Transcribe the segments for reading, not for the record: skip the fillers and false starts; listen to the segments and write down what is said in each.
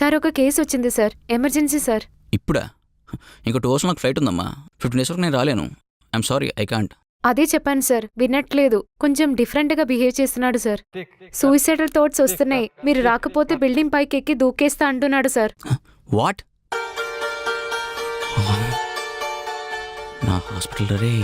Sir ఒక case వచ్చింది sir, emergency sir. ఇప్పుడా? ఇంకో 2 hours నాకు ఫ్లైట్ ఉందమ్మా. 15 days వరకు నేను రాలేను. I'm sorry, I can't. అదే చెప్పాను సార్, వినట్లేదు. కొంచెం డిఫరెంట్గా బిహేవ్ చేస్తున్నాడు సార్. సూయిసైడల్ థాట్స్ వస్తున్నాయి. మీరు రాకపోతే బిల్డింగ్ పైకి ఎక్కి దూకేస్తా అంటున్నాడు సార్. వాట్? నా హాస్పిటల్ రే.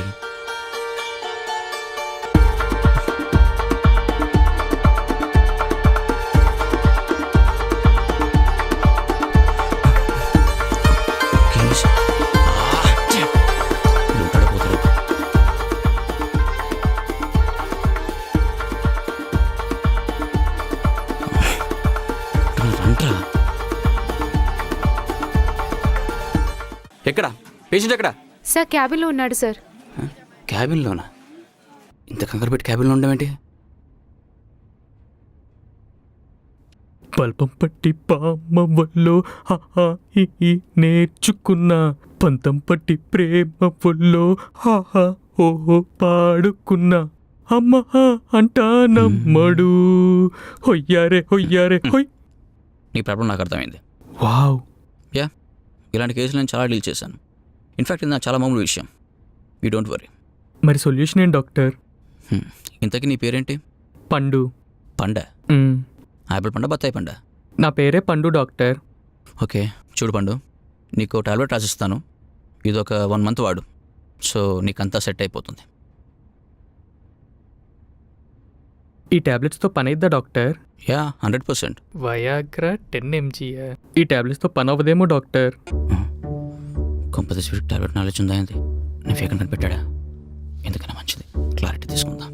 ఎక్కడా పేషెంట్? ఎక్కడా సార్ క్యాబిన్లో ఉన్నాడు సార్. క్యాబిన్లోనా? ఇంత కంగారు పెట్టి క్యాబిన్లో ఉండమేంటి? పల్పం పట్టి పామవల్లో నేర్చుకున్న పంతం పట్టి ప్రేమ వల్లో హాహా ఓహో పాడుకున్నా అమ్మ అంటానమ్మడు హొయ్యారే హొయ్యారే హొయ్. నీ ప్రాబ్లం నాకు అర్థమైంది. వావ్. యా, ఇలాంటి కేసులు నేను చాలా డీల్ చేశాను. ఇన్ఫ్యాక్ట్ ఇది నాకు చాలా మామూలు విషయం. You don't worry. మరి సొల్యూషన్ ఏంటి డాక్టర్? ఇంతకీ నీ పేరేంటి? పండు. పండ? ఆపిల్ పండ, బత్తాయి పండ? నా పేరే పండు డాక్టర్. ఓకే, చూడు పండు, నీకు టాబ్లెట్ రాసిస్తాను. ఇది ఒక 1 month వాడు. సో నీకంతా సెట్ అయిపోతుంది. ఈ టాబ్లెట్స్తో పని అయిద్దా డాక్టర్? యా, 100%. Viagra 10 mg. ఈ టాబ్లెట్స్తో పని అవ్వదేమో డాక్టర్. కొంపది స్వీట్ టాబ్లెట్ నాలెడ్జ్ ఉందా ఏంది? నేను ఫేక్ అని పెట్టాడా? ఎందుకైనా మంచిది, క్లారిటీ తీసుకుందాం.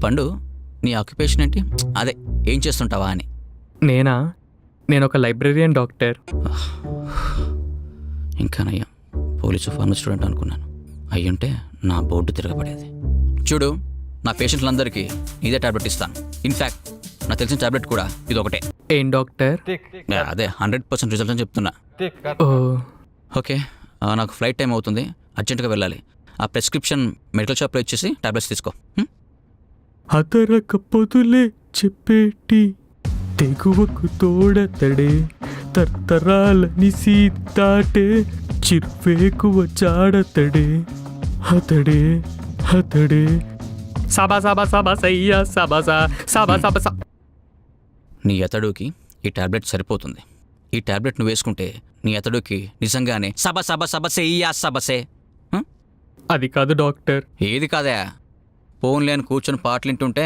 పండు, నీ ఆక్యుపేషన్ ఏంటి? అదే, ఏం చేస్తుంటావా అని. నేను ఒక లైబ్రరీయన్ డాక్టర్. ఇంకా నయ్యా, పోలీసు ఫార్మసీ స్టూడెంట్ అనుకున్నాను. అయ్యుంటే నా బోర్డు తిరగబడేది. చూడు, నా పేషెంట్లందరికీ ఇదే టాబ్లెట్ ఇస్తాను. ఇన్ఫ్యాక్ట్ నాకు తెలిసిన టాబ్లెట్ కూడా ఇది ఒకటే. ఏం డాక్టర్? అదే 100% రిజల్ట్ అని చెప్తున్నా. ఓకే, నాకు ఫ్లైట్ టైం అవుతుంది, అర్జెంటుగా వెళ్ళాలి. ఆ ప్రిస్క్రిప్షన్ మెడికల్ షాప్లో ఇచ్చేసి టాబ్లెట్స్ తీసుకో. అతరక పొదులే చెప్పేటి తెగువకు తోడతడే తర్తరాలని సీతాటే చిర్వేకువ చాడతడే అతడే అతడే సబా సబా సబా సయ్యా సబా సబా సబా సబా. నీ అతడుకి ఈ టాబ్లెట్ సరిపోతుంది. ఈ టాబ్లెట్ నువ్వు వేసుకుంటే నీ అతడుకి నిజంగానే సబ సబ సబసే ఇయా సబసే. అది కాదు డాక్టర్. ఏది కాదా? ఫోన్ లేని కూర్చొని పాటలు వింటుంటే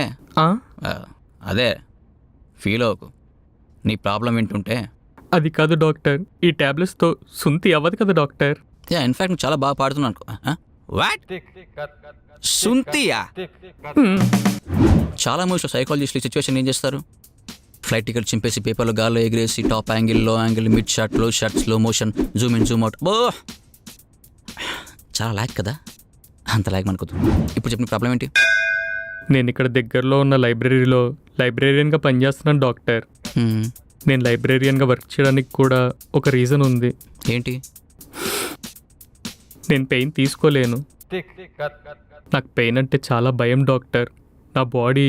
అదే ఫీల్ అవ్వకు. నీ ప్రాబ్లం వింటుంటే అది కాదు డాక్టర్. ఈ టాబ్లెట్స్తో సుంతి అవ్వదు కదా డాక్టర్. ఇన్ఫాక్ట్ నువ్వు చాలా బాగా పాడుతున్నావు అనుకో. వాట్? సుంతియా? చాలా మూవీస్లో సైకాలజిస్టులు ఈ సిచ్యువేషన్ ఏం చేస్తారు? ఫ్లైట్ టికెట్ చింపేసి పేపర్లో గాల్లో ఎగిరేసి top angle, low angle, mid shot, లో shot, slow motion, Zoom in, Zoom out. బో, చాలా లాగ్ కదా. అంత లాగ్ అనుకోదు. ఇప్పుడు చెప్పిన ప్రాబ్లం ఏంటి? నేను ఇక్కడ దగ్గరలో ఉన్న లైబ్రరీలో లైబ్రేరియన్గా పనిచేస్తున్నాను డాక్టర్. నేను లైబ్రేరియన్గా వర్క్ చేయడానికి కూడా ఒక రీజన్ ఉంది. ఏంటి? నేను పెయిన్ తీసుకోలేను. నాకు పెయిన్ అంటే చాలా భయం డాక్టర్. నా బాడీ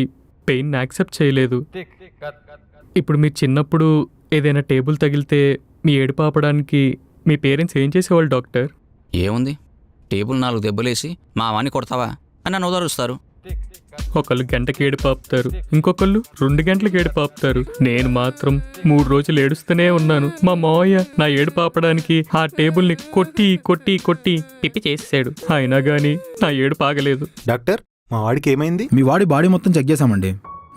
పెయిన్ యాక్సెప్ట్ చేయలేదు. ఇప్పుడు మీరు చిన్నప్పుడు ఏదైనా టేబుల్ తగిలితే మీ ఏడుపు ఆపడానికి మీ పేరెంట్స్ ఏం చేసేవాళ్ళు డాక్టర్? ఏముంది, టేబుల్ 4 దెబ్బలేసి మా వాణ్ణి కొడతావా అని నన్ను ఓదారుస్తారు. ఒకళ్ళు గంటకి ఏడుపు ఆపుతారు, ఇంకొకళ్ళు 2 గంటలకు ఏడుపు ఆపుతారు. నేను మాత్రం 3 రోజులు ఏడుస్తూనే ఉన్నాను. మా మావయ్య నా ఏడుపు ఆపడానికి ఆ టేబుల్ని కొట్టి కొట్టి కొట్టి పిప్పి చేసేసాడు. అయినా కానీ నా ఏడుపు ఆగలేదు. డాక్టర్, మా వాడికి ఏమైంది? మీ వాడి బాడీ మొత్తం చెక్ చేశామండి.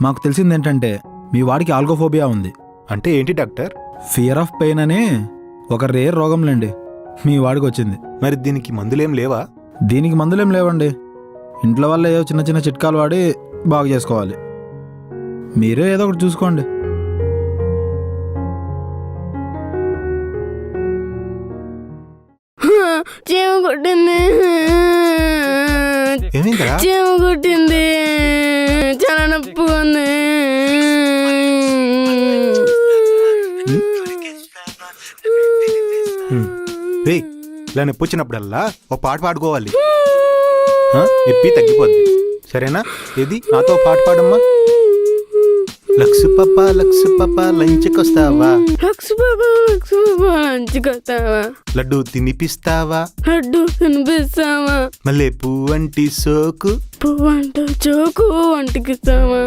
మాకు తెలిసింది ఏంటంటే మీ వాడికి ఆల్గోఫోబియా ఉంది. అంటే ఏంటి డాక్టర్? ఫియర్ ఆఫ్ పెయిన్ అని ఒక రేర్ రోగంలేండి మీ వాడికి వచ్చింది. మరి దీనికి మందులేం లేవా? దీనికి మందులేం లేవండి. ఇంట్లో వల్ల ఏదో చిన్న చిన్న చిట్కాలు వాడి బాగు చేసుకోవాలి. మీరే ఏదో ఒకటి చూసుకోండి. కొట్టింది, చాలా నొప్పిగా ఉంది. ఇలా నొప్పి వచ్చినప్పుడల్లా ఒక పాట పాడుకోవాలి. నొప్పి తగ్గిపోద్ది. సరేనా? ఏది నాతో పాట పాడమ్మా. లక్సు పాప లంచ్కొస్తావా? లక్స్ బాబా లంచుకొస్తావా? లడ్డు తినిపిస్తావా? లడ్డు తినిపిస్తావా? మళ్ళీ పువ్వంటి సోకు. పువ్వు అంటూ చోకు వంటికిస్తావా?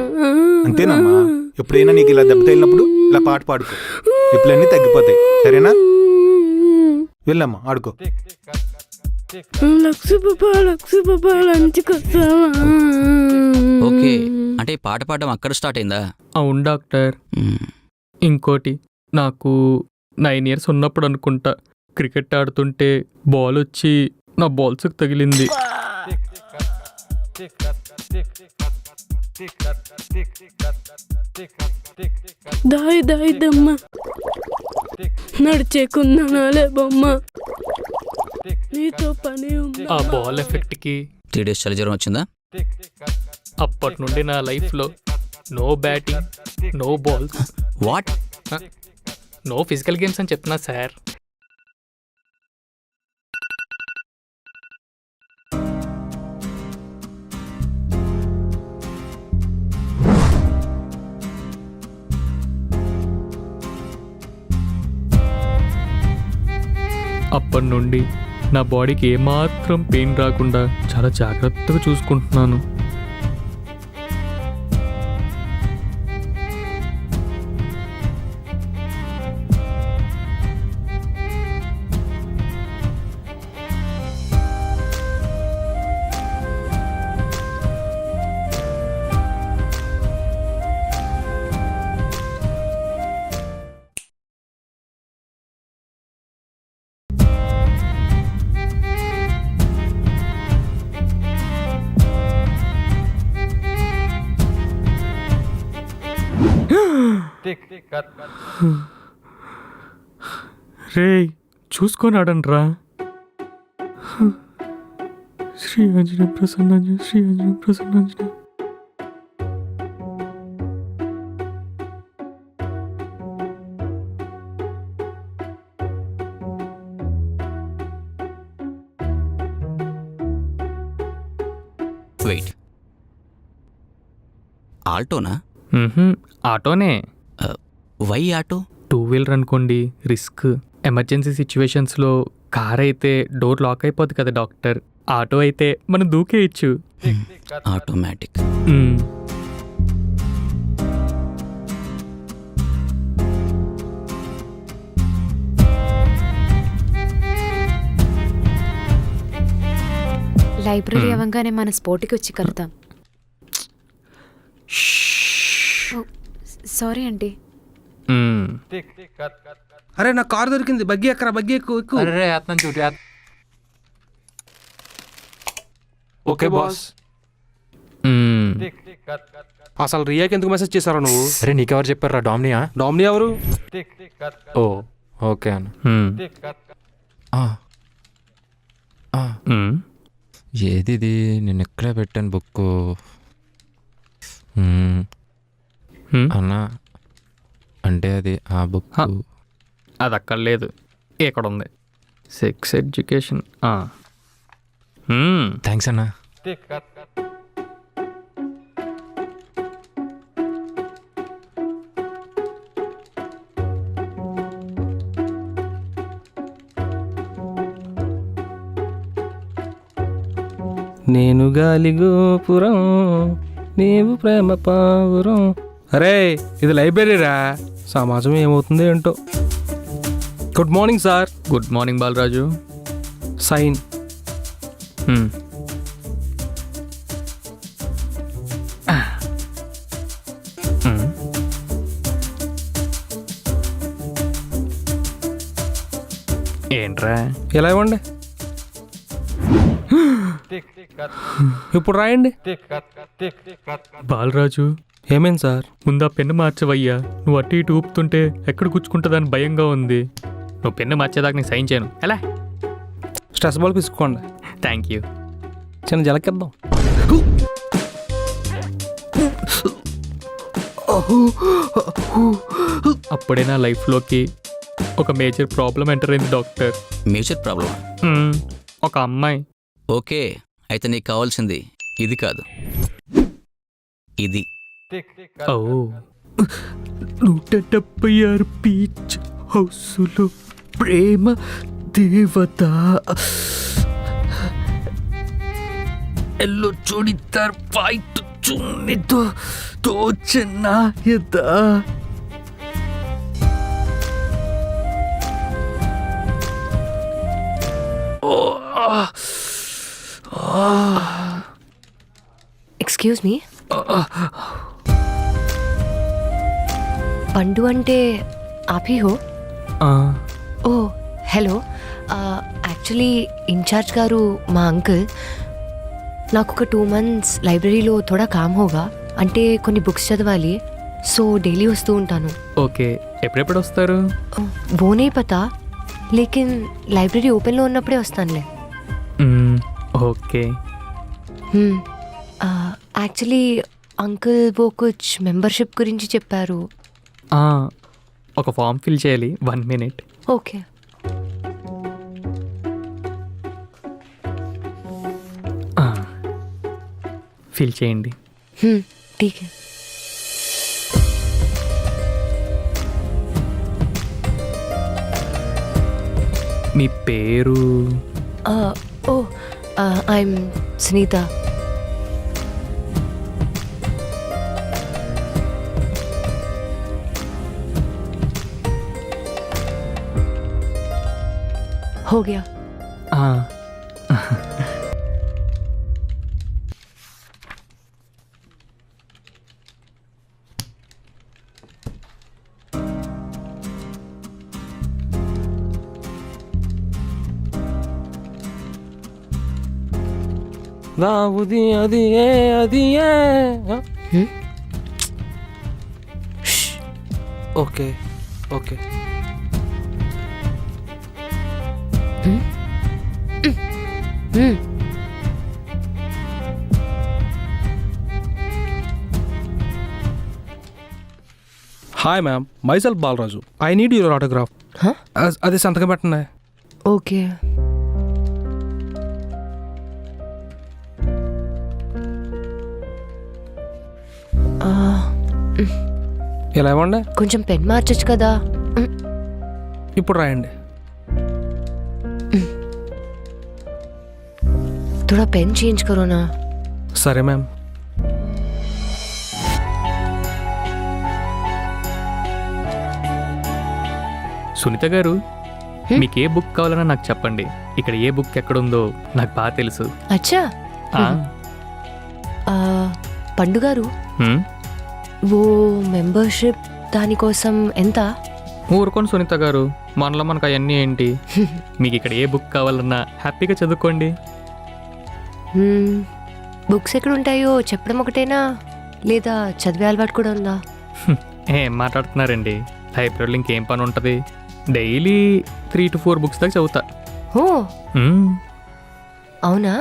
అంతేనమ్మా. ఎప్పుడైనా నీకు ఇలా దెబ్బ తగిలినప్పుడు ఇలా పాట పాడుకో, ఇప్పులన్నీ తగ్గిపోతాయి. సరేనా? వెళ్ళమ్మా ఆడుకో. లక్స్ బాబా లంచుకొస్తావా? ఓకే, అంటే ఈ పాట పాడడం అక్కడ స్టార్ట్ అయిందా? అవును డాక్టర్. మ్మ్. ఇంకోటి, నాకు 9 years ఉన్నప్పుడు అనుకుంటా క్రికెట్ ఆడుతుంటే బాల్ వచ్చి నా బాల్స్కి తగిలింది. దాయి దమ్మ నడిచేకున్నానాలే బొమ్మ, నీతో పని ఉందా? ఆ బాల్ ఎఫెక్ట్కి 3 days చలి జ్వరం వచ్చిందా? అప్పటి నుండి నా లైఫ్లో no batting, no balls, what? No physical games అని చెప్తున్నా సార్. అప్పటి నుండి నా బాడీకి ఏమాత్రం పెయిన్ రాకుండా చాలా జాగ్రత్తగా చూసుకుంటున్నాను. రే చూసుకొని ఆడండ్రా. శ్రీ ఆంజనేయ ప్రసన్నాంజనేయ, శ్రీ ఆంజనేయ ప్రసన్నాంజనేయ. వెయిట్, ఆల్టోనా? ఆటోనే. Why auto? 2-wheeler అనుకోండి, రిస్క్. ఎమర్జెన్సీ సిచ్యువేషన్స్లో కార్ అయితే డోర్ లాక్ అయిపోద్ది కదా డాక్టర్. ఆటో అయితే మనం దూకేయచ్చు. ఆటోమేటిక్. లైబ్రరీ అవ్వగానే మన స్పోర్ట్కి వచ్చి కలుద్దాం. సారీ అండి. అరే నా కారు దొరికింది, బగ్గి ఎక్కరా, బగ్గి ఎక్కువ. అరే అతను చూడు. Okay boss. అసలు రియాకి ఎందుకు మెసేజ్ చేశారా నువ్వు? అరే నీకెవరు చెప్పారా? డామినియా? డామిని ఎవరు? ఓ ఓకే అన్న. ఏది ఇది? నేను ఎక్కడే పెట్టాను బుక్ అన్నా. అంటే అది ఆ బుక్ అది అక్కడ లేదు, ఇక్కడ ఉంది. Sex education. థ్యాంక్స్ అన్నా. నేను గాలి గోపురం, నీవు ప్రేమ పావురం. అరే ఇది లైబ్రరీరా, సమాజం ఏమవుతుందో ఏంటో. Good morning sir. Good morning Balaraju. Sign. ఏంట్రా? ఎలా ఇవ్వండి. ఇప్పుడు రాయండి. బాలరాజు, ఏమైంది సార్? ముందు ఆ పెన్ను మార్చవయ్యా. నువ్వు అటు ఇటు ఊపుతుంటే ఎక్కడ గుచ్చుకుంటుందని భయంగా ఉంది. నువ్వు పెన్ను మార్చేదాకా నేను సైన్ చేయను. ఎలా? స్ట్రెస్ బాల్ తీసుకోండి. Thank you. చిన్న జలకిద్దాం. అప్పుడే నా లైఫ్లోకి ఒక మేజర్ ప్రాబ్లం ఎంటర్ అయింది డాక్టర్. మేజర్ ప్రాబ్లమా? ఒక అమ్మాయి. ఓకే, అయితే నీకు కావాల్సింది ఇది కాదు, ఇది. ఓ, 176 బీచ్ హౌసులో ప్రేమ దేవత ఎల్లో చూడితార్ వైట్ చున్నితో తోచనాయదా ఎక్స్క్యూజ్ మీ, పండు అంటే ఆపీ హో? ఓ హలో, యాక్చువల్లీ ఇన్ఛార్జ్ గారు మా అంకుల్. నాకు ఒక 2 months లైబ్రరీలో థోడా కామ్ హోగా, అంటే కొన్ని బుక్స్ చదవాలి, సో డైలీ వస్తూ ఉంటాను. ఓకే, ఎప్పుడెప్పుడు వస్తారు? वो नहीं पता, लेकिन లైబ్రరీ ఓపెన్లో ఉన్నప్పుడే వస్తానులే. ఓకే. యాక్చువల్లీ అంకుల్ वो कुछ మెంబర్షిప్ గురించి చెప్పారు. ఒక ఫామ్ ఫిల్ చేయాలి, 1 minute. ఓకే. ఫిల్ చేయండి. ठीक है. మీ పేరు? ఓ ఐఎమ్ సునీత. हो गया. అది అది అది okay okay. Hi ma'am, myself Balaraju. I need your autograph. అది సంతకం పెట్టండి. ఓకే. ఇలా ఇవ్వండి. కొంచెం పెన్ మార్చచ్చు కదా. ఇప్పుడు రాయండి. थोड़ा पेन चेंज करो ना. సరే మ్యామ్. సునీత గారు, మీకు ఏ బుక్ కావాలన్నా నాకు చెప్పండి. ఇక్కడ ఏ బుక్ ఎక్కడుందో నాకు బాగా తెలుసు. అచ్చా. పండు గారు, ఓ మెంబర్షిప్ దానికోసం ఎంత? ఊరుకోండి సునీత గారు, మనలో మనకు అవన్నీ ఏంటి? మీకు ఇక్కడ ఏ బుక్ కావాలన్నా హ్యాపీగా చదువుకోండి. బుక్స్ ఎక్కడ ఉంటాయో చెప్పడం ఒకటేనా, లేదా చదివే అలవాటు కూడా ఉందా? ఏం మాట్లాడుతున్నారండి, లైబ్రరీలో ఇంకేం పని ఉంటుంది? డైలీ 3 to 4 బుక్స్ దాకా చదువుతా. ఓ అవునా?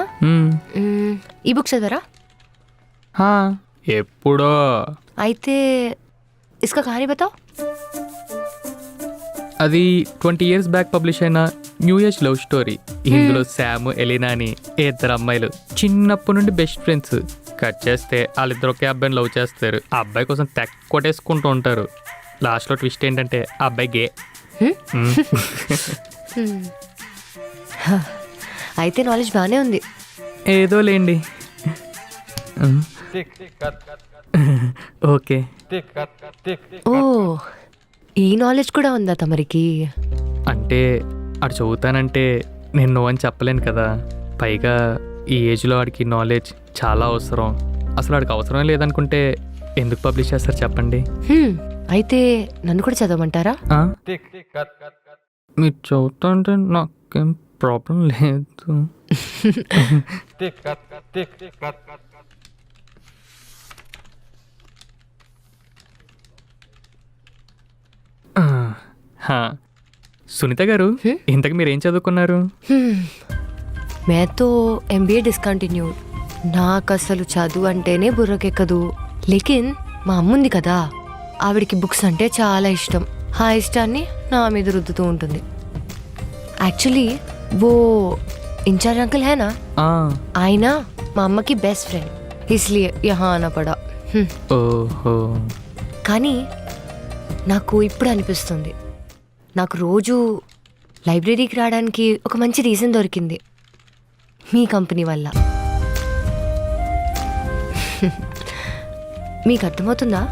ఈ బుక్స్ చదవరా? ఎప్పుడో. అయితే ఇస్కా కహానీ బతాओ. అది 20 years బ్యాక్ పబ్లిష్ అయిన న్యూ ఏజ్ లవ్ స్టోరీ. ఇందులో శామ్, ఎలినా అని 2 అమ్మాయిలు చిన్నప్పటి నుండి బెస్ట్ ఫ్రెండ్స్. కట్ చేస్తే వాళ్ళిద్దరు ఒకే అబ్బాయిని లవ్ చేస్తారు. ఆ అబ్బాయి కోసం తెగ కొట్టేసుకుంటూ ఉంటారు. లాస్ట్లో ట్విస్ట్ ఏంటంటే ఆ అబ్బాయి గే. అయితే నాలెడ్జ్ బాగానే ఉంది. ఏదో లేండి. ఓకే. ఓ ఈ నాలెడ్జ్ కూడా ఉందా తమరికి? అంటే అటు చదువుతానంటే నేను నో అని చెప్పలేను కదా. పైగా ఈ ఏజ్లో వాడికి నాలెడ్జ్ చాలా అవసరం. అసలు వాడికి అవసరం లేదనుకుంటే ఎందుకు పబ్లిష్ చేస్తారు చెప్పండి? అయితే నన్ను కూడా చదవమంటారా? మీరు చదువుతా అంటే నాకేం ప్రాబ్లం లేదు. సునీత గారు, ఇంతకు మీరు ఏం చదువుకున్నారు? मैं तो MBA డిస్కంటిన్యూడ్. నాకు అసలు చదువు అంటేనే బుర్రకెక్కదు. లేకిన్ మా అమ్ముంది కదా, ఆవిడికి బుక్స్ అంటే చాలా ఇష్టం. ఆ ఇష్టాన్ని నా మీద రుద్దుతూ ఉంటుంది. యాక్చువల్లీ वो इंचार्ज अंकल है ना, ఆయన మా అమ్మకి బెస్ట్ ఫ్రెండ్, इसलिए यहाँ आना पड़ा. ఓహో. కానీ నాకు ఇప్పుడు అనిపిస్తుంది, నాకు రోజు లైబ్రరీకి రావడానికి ఒక మంచి రీజన్ దొరికింది మీ కంపెనీ వల్ల. మీకు అర్థమవుతుందా?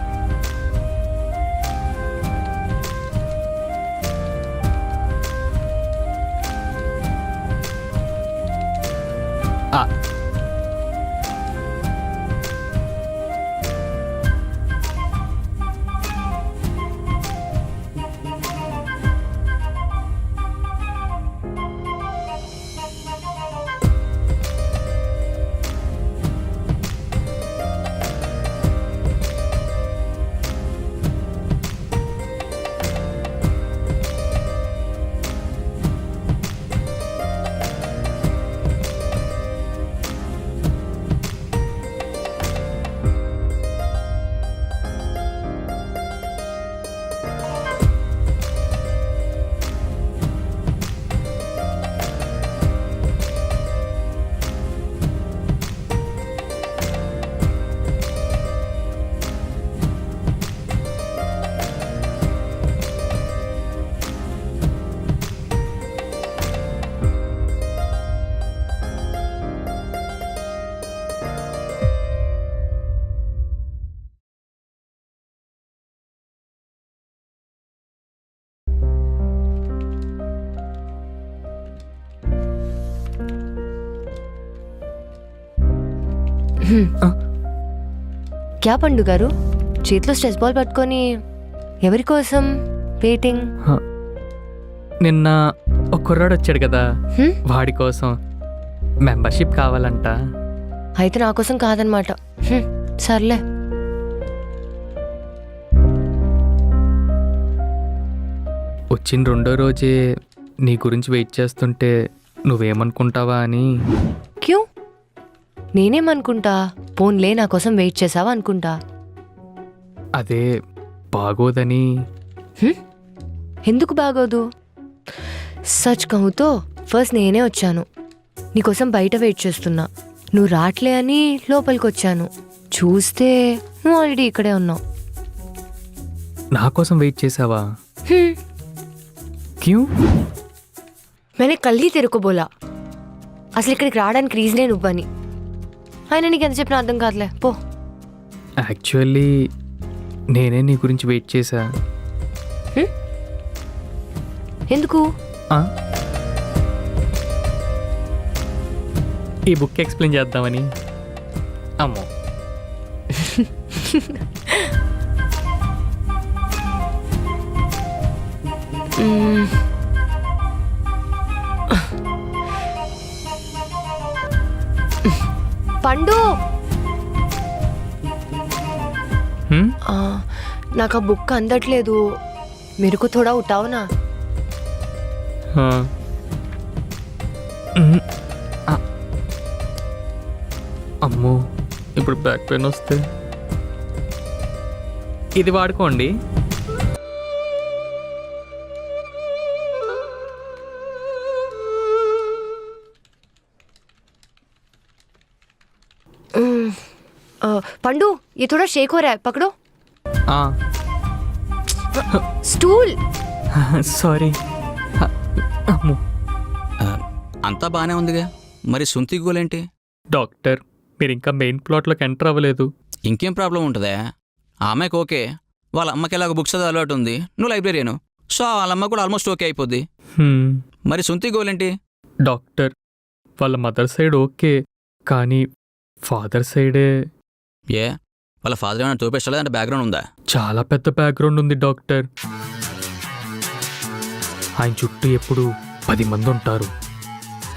క్యా పండు గారు, చేతిలో స్ట్రెస్ బాల్ పట్టుకొని ఎవరి కోసం వెయిటింగ్? నిన్న ఒక కుర్రాడు వచ్చాడు కదా, హ్మ్? వాడి కోసం మెంబర్షిప్ కావాలంట. అయితే నా కోసం కాదనమాట. సర్లే. వచ్చిన రెండో రోజే నీ గురించి వెయిట్ చేస్తుంటే నువ్వేమనుకుంటావా అని. క్యూ? నేనేమనుకుంటా? పోన్లే, నా కోసం వెయిట్ చేసావా అనుకుంటా. అదే బాగోదని. ఎందుకు బాగోదు? సచ్ కహుతో ఫస్ట్ నేనే వచ్చాను. నీకోసం బయట వెయిట్ చేస్తున్నా, నువ్వు రాట్లే అని లోపలికి వచ్చాను. చూస్తే నువ్వు ఆల్రెడీ ఇక్కడే ఉన్నావు. నా కోసం వెయిట్ చేసావా? క్యూ? మేనే కల్లి తెరుకోబోలా, అసలు ఇక్కడికి రావడానికి రీజనే నువ్వని. అయినా నీకు ఎంత చెప్పినా అర్థం కాదులే, పో. యాక్చువల్లీ నేనే నీ గురించి వెయిట్ చేశా. ఎందుకు? ఈ బుక్ ఎక్స్ప్లెయిన్ చేద్దామని. అమ్మో, పండు, హ్మ్? నాకు ఆ బుక్ అందట్లేదు. मेरे को थोड़ा उठाओ ना. అమ్మో, ఇప్పుడు బ్యాక్ పెయిన్ వస్తే ఇది వాడుకోండి. पंडू, ये थोड़ा शेक हो रहा है, पकड़ो. स्टूल. సారీ. అమ్మో, అంతా బాగానే ఉందిగా, మరి సుంతి గోలేంటి? డాక్టర్, మీరు ఇంకా మెయిన్ ప్లాట్లోకి ఎంటర్ అవ్వలేదు. ఇంకేం ప్రాబ్లం ఉంటుందా? ఆ అమ్మాయికి ఓకే, వాళ్ళ అమ్మకి ఎలాగో బుక్స్ చదివే అలవాటు ఉంది, నువ్వు లైబ్రరీను, సో వాళ్ళ అమ్మ కూడా ఆల్మోస్ట్ ఓకే అయిపోద్ది. మరి సుంతి గోలేంటి? డాక్టర్, వాళ్ళ మదర్ సైడ్ ఓకే, కానీ ఫాదర్ సైడే. ఏ, వాళ్ళ ఫాదర్ ఏమైనా చూపించలేదు అంటే బ్యాక్గ్రౌండ్ ఉందా? చాలా పెద్ద బ్యాక్గ్రౌండ్ ఉంది డాక్టర్. ఆయన చుట్టూ ఎప్పుడు 10 మంది ఉంటారు,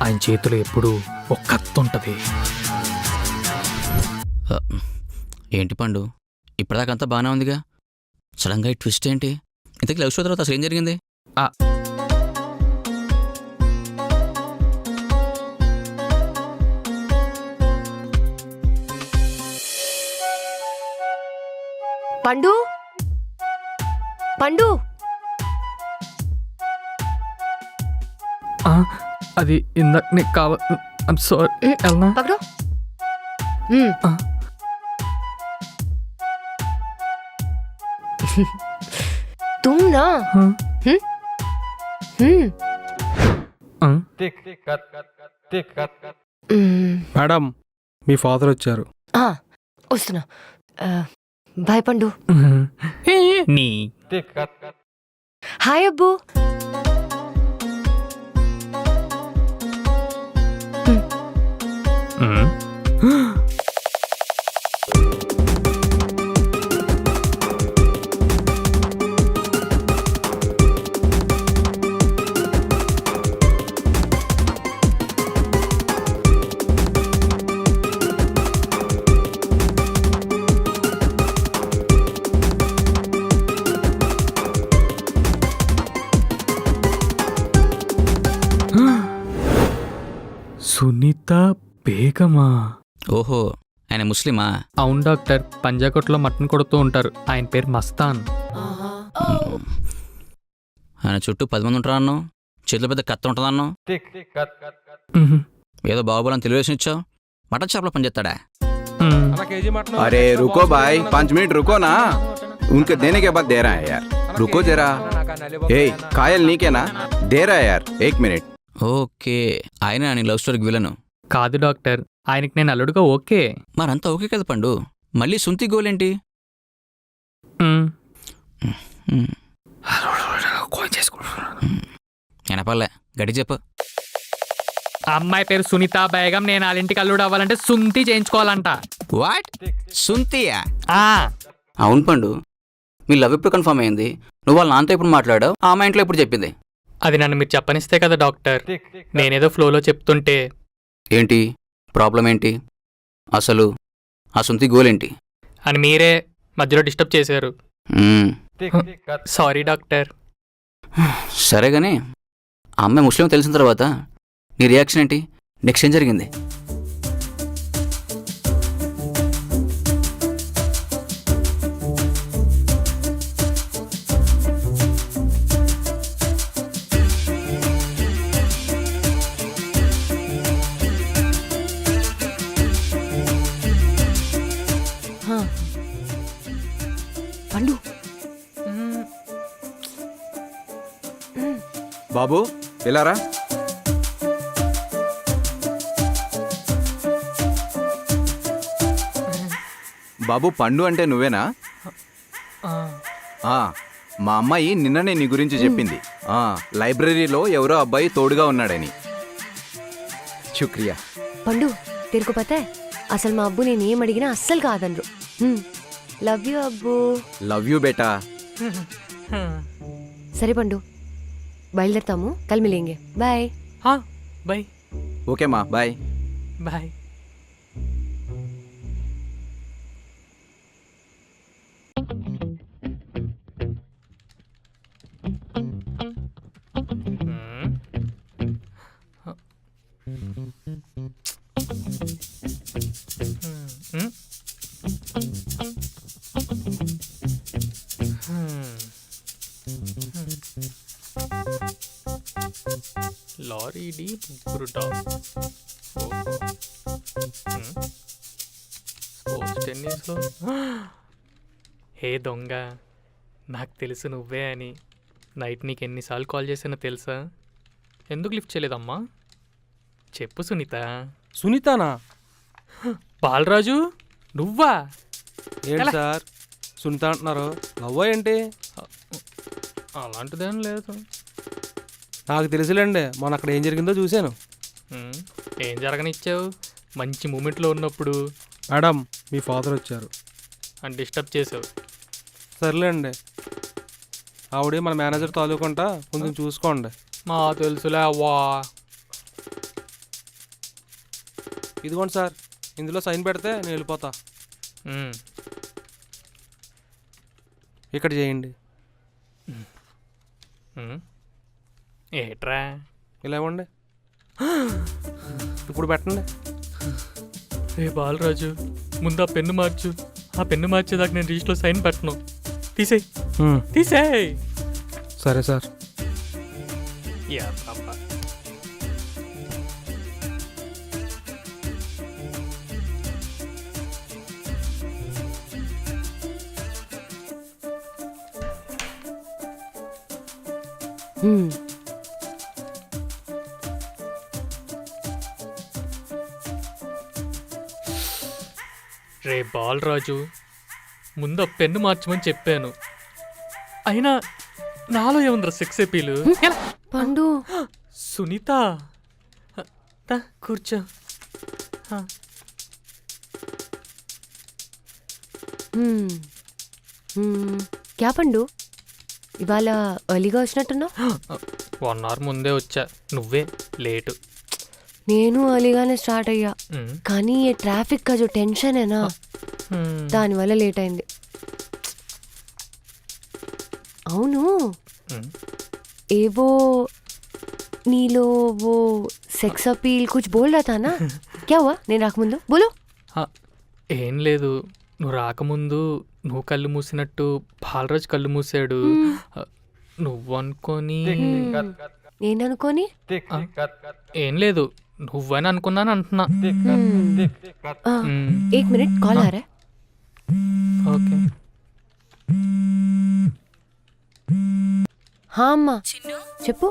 ఆయన చేతిలో ఎప్పుడు ఒక కత్తి ఉంటుంది. ఏంటి పండు, ఇప్పటిదాకంతా బాగానే ఉందిగా, సడన్గా ఈ ట్విస్ట్ ఏంటి? ఇంతకీ లవ్ షో తర్వాత అసలు ఏం జరిగింది? పండు, పండు, అది ఇందాక నీకు కావాలి. I'm sorry. ఎల్నా? పకడో. तुम ना हाँ? हम्म మేడం మీ ఫాదర్ వచ్చారు. వస్తున్నా బాయ్ పండు. నీ హాయ్ అబ్బు. సునీత బేగమా? ఓహో, ఆయన ముస్లిమా? అవును డాక్టర్, పంజాకొట్లో మటన్ కొడుతూ ఉంటారు. ఆయన పేరు మస్తాన్. ఆయన చుట్టూ 10 మంది ఉంటారన్ను, చేతిలో పెద్ద కత్త ఉంటుందన్ను. ఏదో బాహుబలం తెలివేషన్ ఇచ్చావు. మటన్ షాప్లో పనిచేస్తాడా? अरे रुको भाई, 5 मिनट रुको ना, उनके देने के बाद दे रहा है यार, रुको जरा. ए कायल नहीं के ना, दे रहा है यार, 1 मिनट. ఓకే, ఆయన నీ లవ్ స్టోరీకి విలను. కాదు డాక్టర్, ఆయనకి నేను అల్లుడుగా ఓకే. మరంతా ఓకే కదా పండు, మళ్ళీ సుంతి గోలేంటి? వినపల్లే, గడి చెప్పు. అమ్మాయి పేరు సునీత బేగం, నేను వాళ్ళ ఇంటికి అల్లుడు అవ్వాలంటే సుంతి చేయించుకోవాలంట. వాట్? సుంతియా? ఆ, అవును పండు, మీ లవ్ ఎప్పుడు కన్ఫర్మ్ అయింది? నువ్వు వాళ్ళ నాన్నతో ఎప్పుడు మాట్లాడావు? ఆ అమ్మాయి ఇంట్లో ఎప్పుడు చెప్పింది? అది నన్ను మీరు చెప్పనిస్తే కదా డాక్టర్. నేనేదో ఫ్లోలో చెప్తుంటే. ఏంటి ప్రాబ్లం ఏంటి అసలు? ఆ సుంతి గోలేంటి అని మీరే మధ్యలో డిస్టర్బ్ చేశారు. Sorry doctor. సరేగాని ఆ అమ్మాయి ముస్లిం తెలిసిన తర్వాత నీ రియాక్షన్ ఏంటి? నెక్స్ట్ ఏం జరిగింది? పండు బాబు ఇలా రా. బాబు పండు అంటే నువ్వేనా? మా అమ్మాయి నిన్ననే నీ గురించి చెప్పింది. లైబ్రరీలో ఎవరో అబ్బాయి తోడుగా ఉన్నాడని. శుక్రియా. పండు తెరుకు పతే అసలు మా అబ్బు నేను ఏం అడిగినా అస్సలు కాదనరు. లవ్ యూ అబ్బు. లవ్ యూ బేటా. సరే పండు, బయలుదేరుతాము, కల్ మిలేంగే. బాయ్. బాయ్. ఓకే మా, బాయ్. బాయ్. లారీ డి ముగ్గురు డాగ్. స్పోర్ట్స్ టెన్నిస్లో. హే దొంగ, నాకు తెలుసు నువ్వే అని. నైట్ నీకు ఎన్నిసార్లు కాల్ చేసానో తెలుసా? ఎందుకు లిఫ్ట్ చేయలేదమ్మా? చెప్పు సునీత. సునీతానా? బాలరాజు నువ్వా? ఏంటి సార్ సునీత అంటున్నారు? లవ్వా ఏంటి? అలాంటిదేం లేదు. నాకు తెలుసులేండి, మొన్న అక్కడ ఏం జరిగిందో చూశాను. ఏం జరగనిచ్చావు? మంచి మూమెంట్లో ఉన్నప్పుడు. మేడం మీ ఫాదర్ వచ్చారు అని డిస్టర్బ్ చేసావు. సర్లేండి, ఆవిడే మన మేనేజర్ తాలూకుంటా, కొంచెం చూసుకోండి. మా తెలుసులే అవ్వా. ఇదిగోండి సార్, ఇందులో సైన్ పెడితే నేను వెళ్ళిపోతా. ఇక్కడ చేయండి. ఏట్రా ఇలా ఇవ్వండి. ఇప్పుడు పెట్టండి. ఏ బాలరాజు, ముందు ఆ పెన్ను మార్చు. ఆ పెన్ను మార్చేదాకా నేను రిజిస్టర్లో సైన్ పెట్టను. తీసేయ్ తీసేయ్. సరే సార్. యా పాప. రే బాలరాజు, ముందు ఆ పెన్ను మార్చమని చెప్పాను. అయినా నాలో ఏముందిరా సెక్స్ అపీలు. పండు సునీత, దా, కూర్చో. క్యా పండు, ఇవాళ ఎర్లీగా వచ్చినట్టున్నావు? 1 hour ముందే వచ్చా, నువ్వే లేటు. నేను ఎర్లీగానే స్టార్ట్ అయ్యా, కానీ ఈ ట్రాఫిక్ కా జో టెన్షన్ ఏనా, దానివల్ల లేట్ అయింది. అవును, ఏవో నీలో वो సెక్స్ अपील कुछ बोल रहा था ना, क्या हुआ? నేను రాకముందు బోలో. ఏం లేదు, నువ్వు రాకముందు నువ్వు కళ్ళు మూసినట్టు బాలరాజు కళ్ళు మూసాడు. నువ్వు అనుకొని నేననుకోని ఏం లేదు, నువ్వని అనుకున్నాను అంటున్నా. एक मिनट कॉल आ रहा है. ఓకే. హా అమ్మా చెప్పు.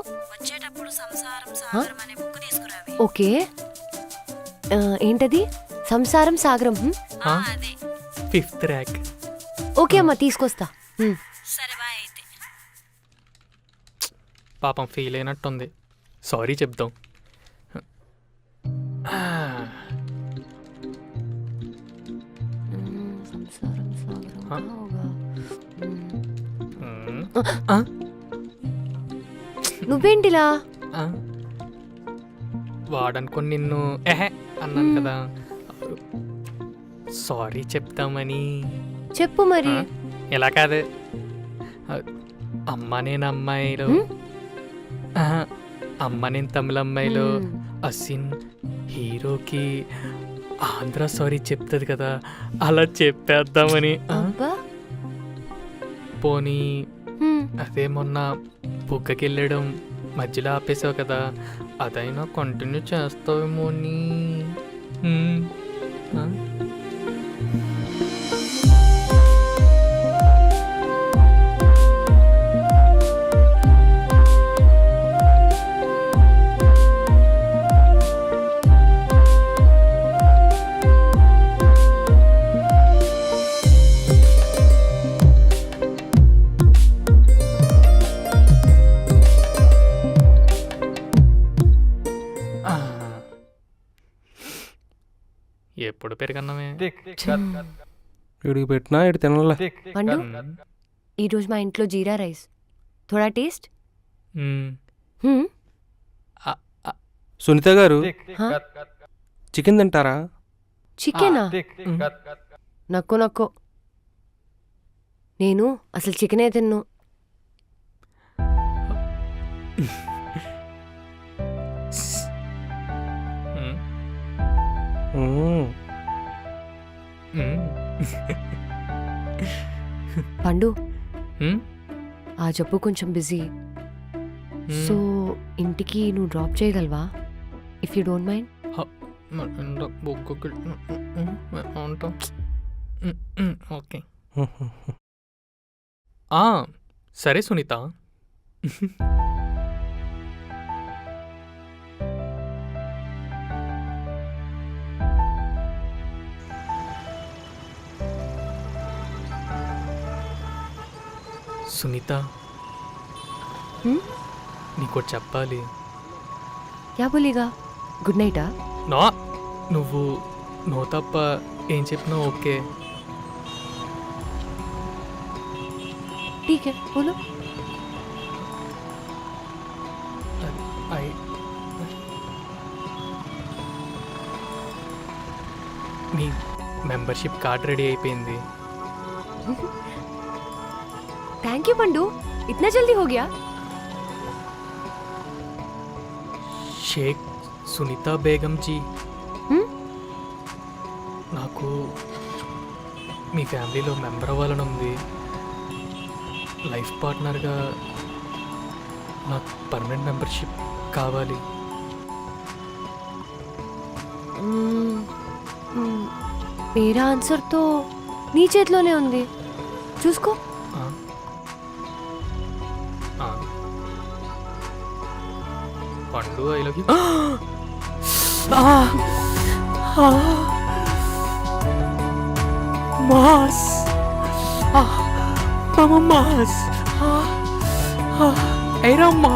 ఓకే, ఏంటది? సంసారం సాగరం. 5th rack. ఓకే అమ్మా, తీసుకొస్తా. పాపం ఫీల్ అయినట్టుంది, సారీ చెప్దాం. సంసారం సాగరం నువ్వేంటిలా? వాడనుకొని నిన్ను ఎహే అన్నాను కదా, సారీ చెప్తామని. చెప్పు మరి. ఎలా కాదు, అమ్మ నేను అమ్మాయిలో, అమ్మ నేను తమిళ అమ్మాయిలో అసిన్ హీరోకి ఆంధ్ర సారీ చెప్తుంది కదా, అలా చెప్పేద్దామని. పోనీ అదే మొన్న బుగ్గకి వెళ్ళడం మధ్యలో ఆపేసావు కదా, అదైనా కంటిన్యూ చేస్తావేమో అని. ఎప్పుడు పెరగన్నామే వీడికి పెట్టినా ఇటు తినాలే. పండు, ఈరోజు మా ఇంట్లో జీరా రైస్, థోడా టేస్ట్. సునీత గారు, చికెన్ తింటారా? చికెనా? నక్కో నక్కో, నేను అసలు చికెనే తిన్ను. పండు, ఆ జబ్బు కొంచెం బిజీ, సో ఇంటికి నువ్వు డ్రాప్ చేయగలవా, if you don't mind? Okay, సరే సునీత. సునీత, నీకు చెప్పాలి. క్యా బోలేగా? గుడ్ నైటా? నా నువ్వు తప్ప ఏం చెప్పినా ఓకే. ठीक है, बोलो. నీ మెంబర్షిప్ కార్డ్ రెడీ అయిపోయింది. थैंक यू पंडू, इतना जल्दी हो गया? షేక్ సునీత బేగం జీ, నాకు మీ ఫ్యామిలీలో మెంబర్ అవ్వాలని ఉంది. లైఫ్ పార్ట్నర్గా నాకు పర్మనెంట్ మెంబర్షిప్ కావాలి. मेरा आंसर तो నీ చేతిలోనే ఉంది, చూసుకో. Pandu I love you. Mass mass ఐరమ్మా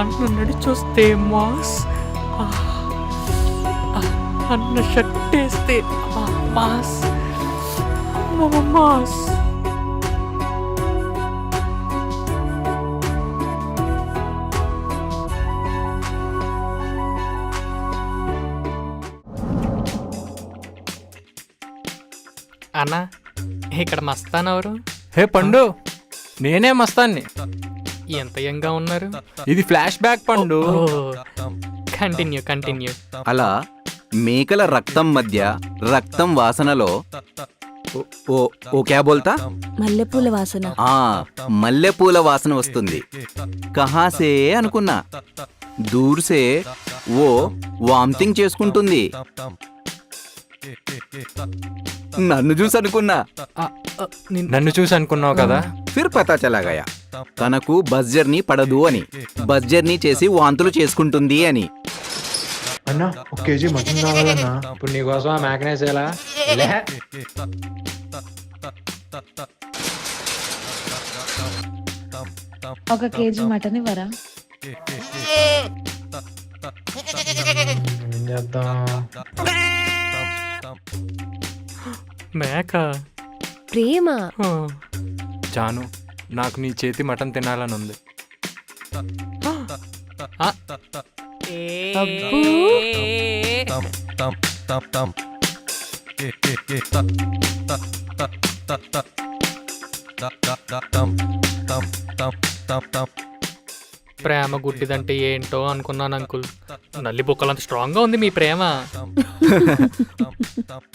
అన్న నడిచొస్తే మాస్, అన్న షర్ట్ వేస్తే మాస్ మాస్. అన్నా ఇక్కడ మస్తాన్ ఎవరు? హే పండు, నేనే మస్తాన్ని. ఎంత యంగా ఉన్నారు. ఇది ఫ్లాష్ బ్యాక్ పండు. Continue continue. అలా మేకల రక్తం మధ్య రక్తం వాసనలో ఓ క్యా బోల్తా మల్లెపూల వాసన. ఆ మల్లెపూల వాసన వస్తుంది. కహాసే అనుకున్నా, దూర్సే ఓ వామిటింగ్ చేసుకుంటుంది. నన్ను చూసి అనుకున్నా, నన్ను చూసి అనుకున్నావు కదా. ఫిర్ పతా చలా గయా తనకు బస్ జర్నీ పడదు అని, బస్ జర్నీ చేసి వాంతులు చేసుకుంటుంది అని. అన్నా 1 కేజీ మటన్ కావాలన్నా. ఇప్పుడు నీకోసం ఆ మేకనేసేలా. ఒక కేజీ మటన్ ఇవ్వరా? ఏం చేద్దాం? మేక ప్రేమ. జాను, నాకు నీ చేతి మటన్ తినాలని ఉంది. అబ్బో. ప్రేమ గుడ్డిదంటే ఏంటో అనుకున్నాను అంకుల్. నల్లి బుక్కలంత స్ట్రాంగ్ గా ఉంది మీ ప్రేమ.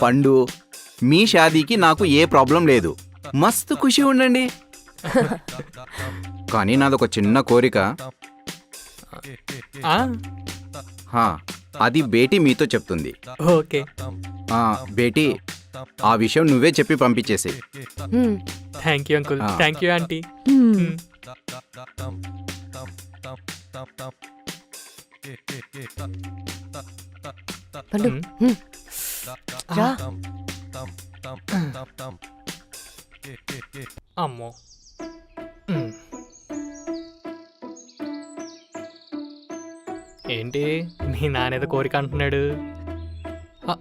పండు, మీ షాదీకి నాకు ఏ ప్రాబ్లం లేదు, మస్తు ఖుషి ఉండండి. కానీ నాదొక చిన్న కోరిక. ఆ, హా, అది బేటీ మీతో చెప్తుంది. ఓకే. బేటీ, ఆ విషయం నువ్వే చెప్పి పంపించేసి. హ్మ్. Thank you uncle. ఆ. Thank you aunty. పండు, హ్మ్. హ్మ్. రా. అమ్మో. మ్. ఏంటి మీ నానేదో కోరిక అంటున్నాడు? ఆ,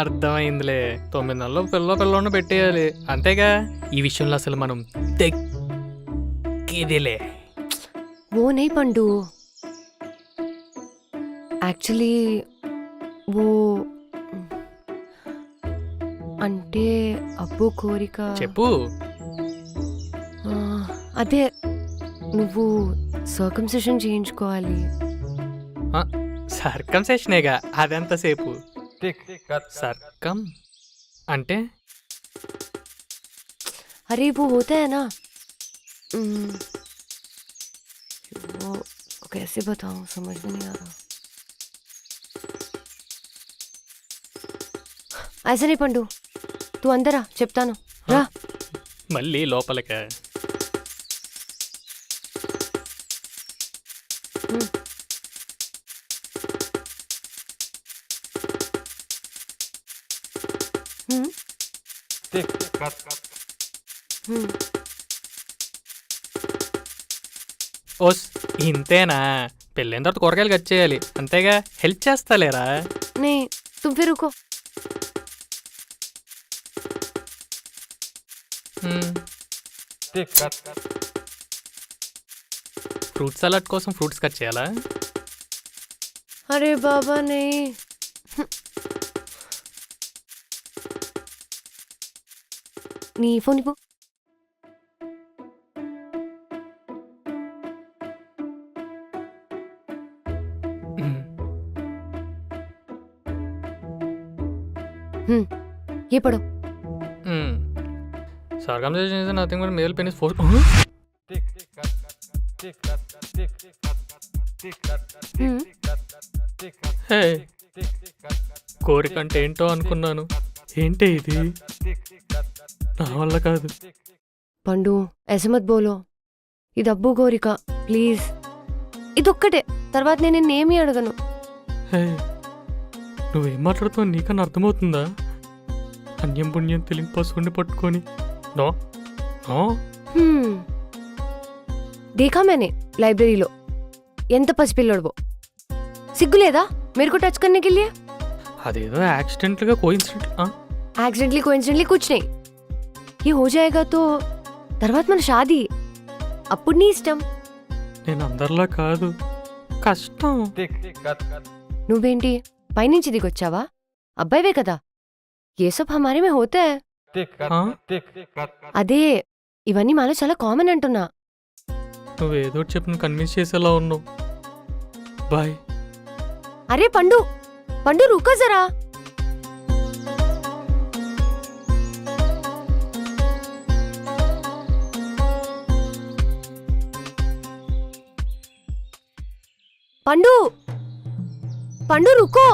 అర్థమైందిలే. 9 నెలలు పిల్లోని పెట్టేయాలి అంతేగా. ఈ విషయంలో అసలు మనం తెక్కిదిలే. वो नहीं पंडू, యాక్చువల్లీ वो అంటే అబ్బు కోరిక. చెప్పు. ఆ, అదే నువ్వు సర్కంసెషన్ చేయించుకోవాలి. సర్కంసెషనేగా, అదెంతసేపు? సర్కం అంటే अरे वो होता है ना, वो कैसे बताऊं, समझ में नहीं आ रहा. ऐसा नहीं पंडू, तू अंदर आ, చెప్తాను రా. మళ్ళీ లోపలికా? హ్మ్. హ్మ్. ఓస్, ఇంతేనా? పెళ్ళైన తర్వాత కూరగాయలు కట్ చేయాలి అంతేగా. హెల్ప్ చేస్తాలేరా? नहीं, तुम फिर रुको. ఫ్రూట్ సలాడ్ కోసం ఫ్రూట్స్ కట్ చేయాలా? अरे बाबा नहीं. నీ ఫోన్ ఇవ్వు. ये पढ़ो. Circumcision is nothing but male penis force. హే, కోరిక అంటే ఏంటో అనుకున్నాను. ఏంటి ఇది? నా వల్ల కాదు. पंडू ऐसे मत बोलो, ఇది అబ్బు కోరిక, ప్లీజ్ ఇదొక్కటే, తర్వాత నేను నిన్నేమీ అడగను. హే, నువ్వేం మాట్లాడుతావు నీకన్నా అర్థమవుతుందా? అన్యం పుణ్యం తెలియని పశువుని పట్టుకొని నో నో. దేఖా మేనే లైబ్రరీలో ఎంత పసిపిల్లడవో, సిగ్గులేదా మేరకు టచ్ करने के लिए? అదేదో యాక్సిడెంట్గా కోయిన్సిడెంట్. యాక్సిడెంట్లీ कुछ नहीं, ये हो जाएगा तो తర్వాత మన షాదీ, అప్పుడు నీ ఇష్టం. నేను అందరిలా కాదు, కష్టం. నువ్వేంటి పైనుంచి దిగొచ్చావా? అబ్బాయివే కదా, ఏ సబ్ హమారే మే హోతా హై. ఆ? అదే ఇవన్నీ మాలో చాలా కామన్ అంటున్నా. నువ్వేదో చెప్పి కన్విన్స్ చేసేలా ఉన్నావు. బాయ్. అరే పండు, పండు రుకో జరా. పండు, పండు రుకో.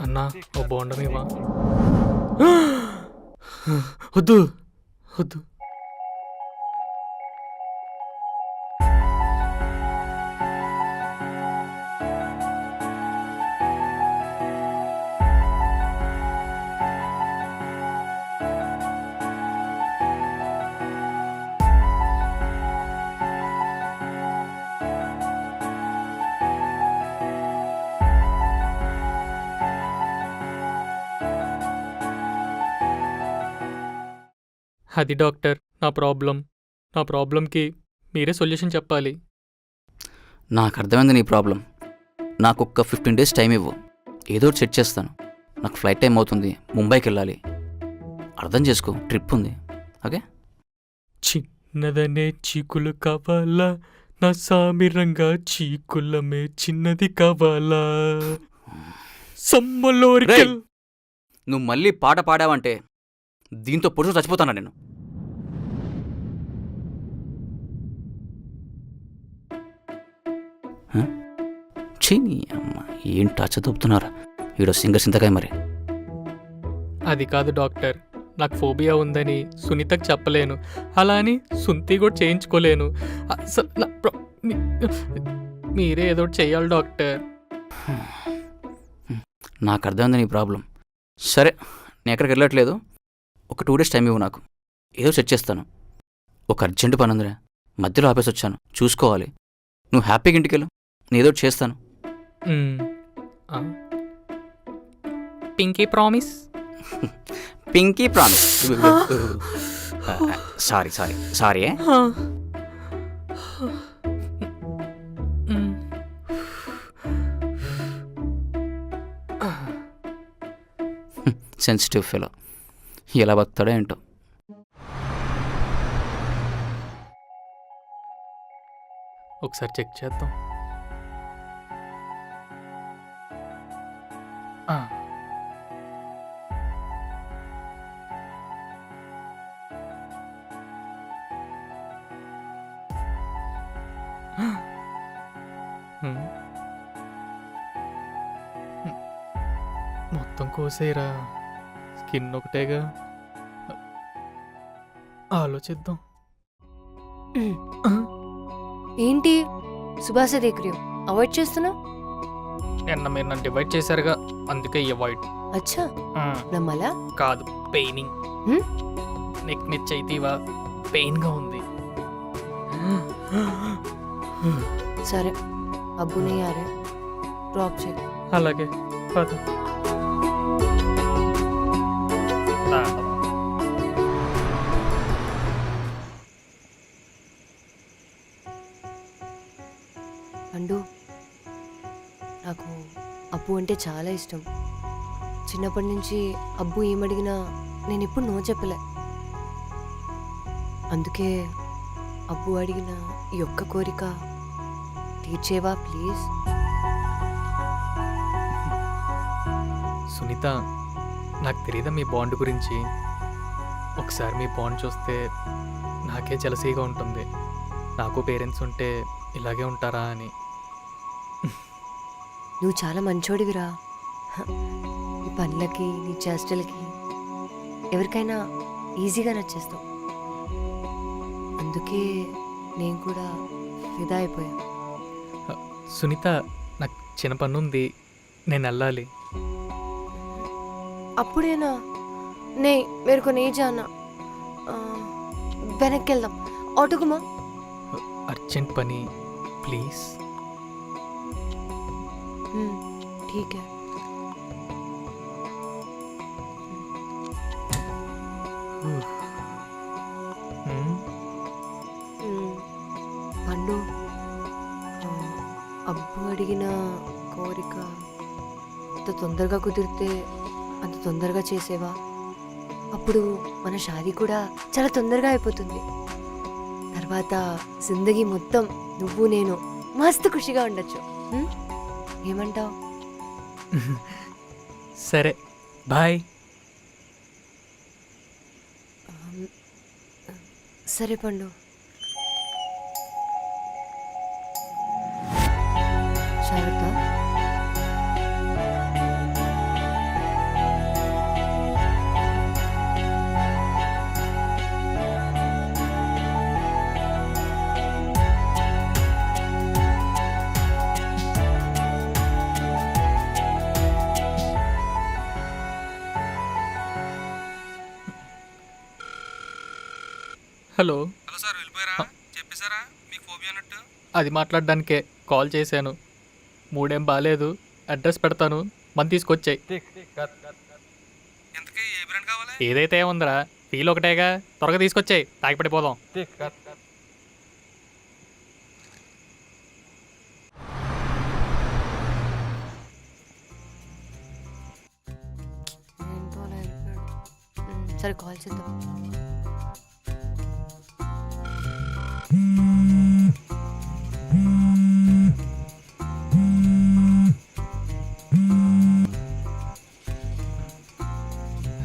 అన్నా ఓ బోండమేవా? వద్దు వద్దు. అది డాక్టర్ నా ప్రాబ్లంకి మీరే సొల్యూషన్ చెప్పాలి. నాకు అర్థమైంది నీ ప్రాబ్లం. నాకు ఒక్క 15 days టైం ఇవ్వు, ఏదో ఒకటి సెట్ చేస్తాను. నాకు ఫ్లైట్ టైం అవుతుంది, ముంబైకి వెళ్ళాలి. అర్థం చేసుకో, ట్రిప్ ఉంది. ఓకే? చిన్నదనే చీకులు కావాలా, నా సామిరంగా చీకులమే చిన్నది కావాలా, సమ్మలోరికల్. నువ్వు మళ్ళీ పాట పాడావంటే దీంతో పొడుచు చచ్చిపోతానా నేను. చీనీ అమ్మ, ఏం టచ్ తప్పుతున్నారా ఈడో సింగర్ సింతకాయ. మరి అది కాదు డాక్టర్, నాకు ఫోబియా ఉందని సునీతకు చెప్పలేను, అలా అని సుంతి కూడా చేయించుకోలేను. అసలు మీరే ఏదో ఒకటి చెయ్యాలి డాక్టర్. నాకు అర్థమైంది నీ ప్రాబ్లం. సరే, నేను ఎక్కడికి వెళ్ళట్లేదు, ఒక 2 days టైం ఇవ్వు, నాకు ఏదో సెట్ చేస్తాను. ఒక అర్జెంటు పని ఉందిరా, మధ్యలో ఆపేసి వచ్చాను, చూసుకోవాలి. నువ్వు హ్యాపీగా ఇంటికి వెళ్ళు, నేను ఏదో ఒకటి చేస్తాను. Pinky promise. Pinky promise. Sorry. Sensitive fellow, ఎలా బతాడో ఏంటో. ఒకసారి చెక్ చేద్దాం. మొత్తం కోసేరా, స్కిన్ ఒకటేగా. ఆలోచిద్దాం. ఏంటి సుభాష దేక్రియో అవాయిడ్ చేస్తున్నా? నిన్న మీరు నన్ను డివైడ్ చేశారుగా, అందుకే అవాయిడ్. అచ్చా, నమ్మలా? కాదు, పెయినింగ్. నెక్ మీద చైతీవా పెయిన్గా ఉంది. సరే, అబ్బునే యారే డ్రాప్ చేయి. అలాగే పద. అండు, నాకు అబ్బు అంటే చాలా ఇష్టం. చిన్నప్పటి నుంచి అబ్బు ఏమడిగినా నేను ఎప్పుడు నో చెప్పలే. అందుకే అబ్బు అడిగిన ఈ ఒక్క కోరిక తీర్చేవా ప్లీజ్? సునీత, నాకు తెలియదా మీ బాండ్ గురించి. ఒకసారి మీ బాండ్ చూస్తే నాకే జలసీగా ఉంటుంది. నాకు పేరెంట్స్ ఉంటే ఇలాగే ఉంటారా అని. నువ్వు చాలా మంచోడివిరా. నీ పనులకి నీ చేష్టలకి ఎవరికైనా ఈజీగా నచ్చేస్తావు. అందుకే నేను కూడా ఫిదా అయిపోయా. సునీత, నాకు చిన్న పని ఉంది, నేను వెళ్ళాలి. అప్పుడేనా? నే మేరకు నే జానా. వెనక్కి వెళ్దాం. ఆటోకుమా. అర్జెంట్ పని, ప్లీజ్. ठीक है. పండు, అబ్బు అడిగిన కోరిక ఎంత తొందరగా కుదిరితే అంత తొందరగా చేసేవా? అప్పుడు మన షాదీ కూడా చాలా తొందరగా అయిపోతుంది. తర్వాత జిందగీ మొత్తం నువ్వు నేను మస్తు ఖుషిగా ఉండొచ్చు. ఏమంటావు? సరే, బాయ్. సరే పండు. జాగ్రత్త. హలో. హలో సార్, వెళ్ళిపోయారా? చెప్పేశారా మీకు ఫోబియా అన్నట్టు? అది మాట్లాడడానికే కాల్ చేశాను. మూడేం బాగాలేదు, అడ్రస్ పెడతాను, మంది తీసుకొచ్చాయి. ఎంతకీ ఏ బ్రాండ్ కావాలి? ఏదైతే ఏముందిరా, ఫీల్ ఒకటేగా, త్వరగా తీసుకొచ్చాయి, తాగిపడిపోదాం. సరే కాల్ చేద్దాం.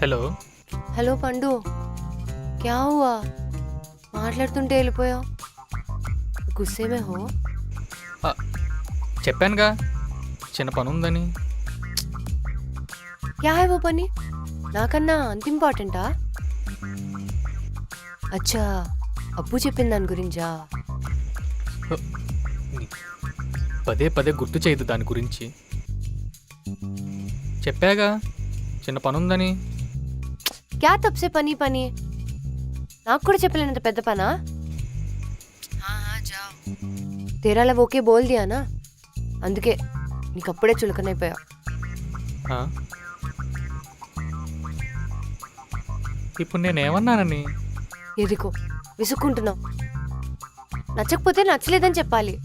హలో. హలో పండు, క్యా హువా? మాట్లాడుతుంటే వెళ్ళిపోయావు. గుస్సేమే హో? చెప్పానుగా చిన్న పని ఉందని. క్యా హై वो పని? నాకన్నా అంత ఇంపార్టెంటా? అచ్చా, అప్పు చెప్పిన దాని గురించా? పదే పదే గుర్తు చేయదు దాని గురించి. చెప్పాగా చిన్న పని ఉందని. క్యా తప్సే పని పని? నాకు కూడా చెప్పలేనంత పెద్ద పనా? తేరాల ఓకే బోల్ దియానా, అందుకే నీకు అప్పుడే చులకనైపోయా. ఇప్పుడు నేనేమన్నానని? ఎదుకో విసుక్కుంటున్నావు. నచ్చకపోతే నచ్చలేదని చెప్పాలి.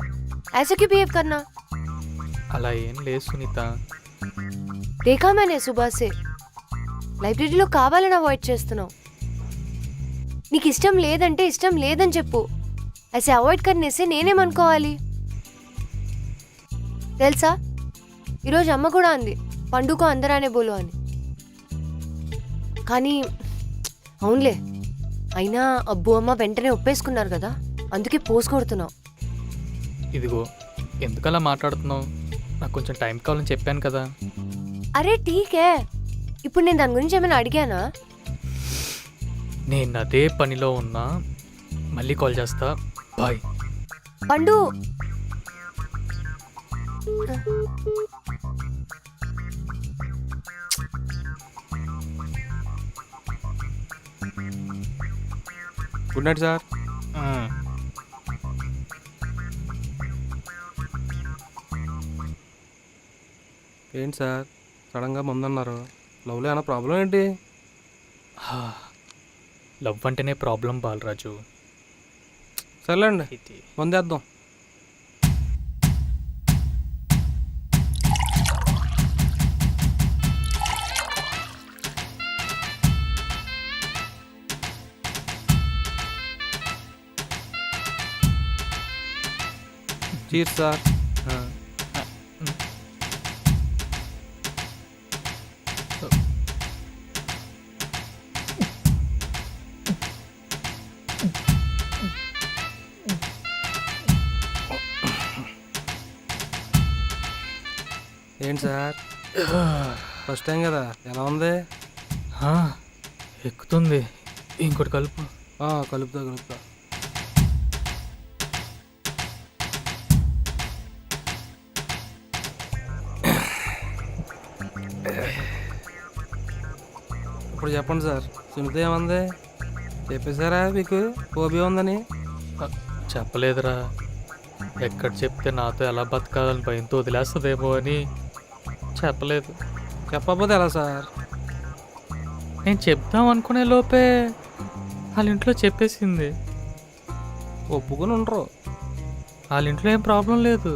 ఐసకి బిహేవ్ కన్నా. అలా ఏం లేదు సునీత. देखा मैंने सुबह से లైబ్రరీలో కావాలని అవాయిడ్ చేస్తున్నావు. నీకు ఇష్టం లేదంటే ఇష్టం లేదని చెప్పు. ఐసే అవాయిడ్ కర్నేసే నేనేమనుకోవాలి? తెలుసా, ఈరోజు అమ్మ కూడా అంది పండుగ అందరానే బోలు అని. కానీ అవునులే, అయినా అబ్బు అమ్మ వెంటనే ఒప్పేసుకున్నారు కదా, అందుకే పోస్ కొడుతున్నావు. ఇదిగో ఎందుకలా మాట్లాడుతున్నావు? నాకు కొంచెం టైం కావాలని చెప్పాను కదా. అరే ఠీకే, ఇప్పుడు నేను దాని గురించి ఏమైనా అడిగానా? నేను అదే పనిలో ఉన్నా, మళ్ళీ కాల్ చేస్తా, బాయ్. పండు, గుడ్ నైట్ సార్. ఏంటి సార్ సడన్గా ముందన్నారు? లవ్లో ఏమైనా ప్రాబ్లం ఏంటి? లవ్ అంటేనే ప్రాబ్లం బాలరాజు. సర్లేండి, ముందేద్దాం. Cheer sir. ఏంటి సార్ ఫస్ట్ టైం కదా, ఎలా ఉంది? ఎక్కుతుంది. ఇంకోటి కలుపు. కలుపుతా. ఇప్పుడు చెప్పండి సార్, సునీత ఏమంది? చెప్పేశారా మీకు ఫోబియా ఉందని? చెప్పలేదురా. ఎక్కడ చెప్తే నాతో ఎలా బతకాలని భయంతో వదిలేస్తుందేమో అని చెప్పలేదు. చెప్పకపోతే ఎలా సార్? నేను చెప్దాం అనుకునే లోపే వాళ్ళ ఇంట్లో చెప్పేసింది. ఒప్పుకొని ఉండరు. వాళ్ళ ఇంట్లో ఏం ప్రాబ్లం లేదు,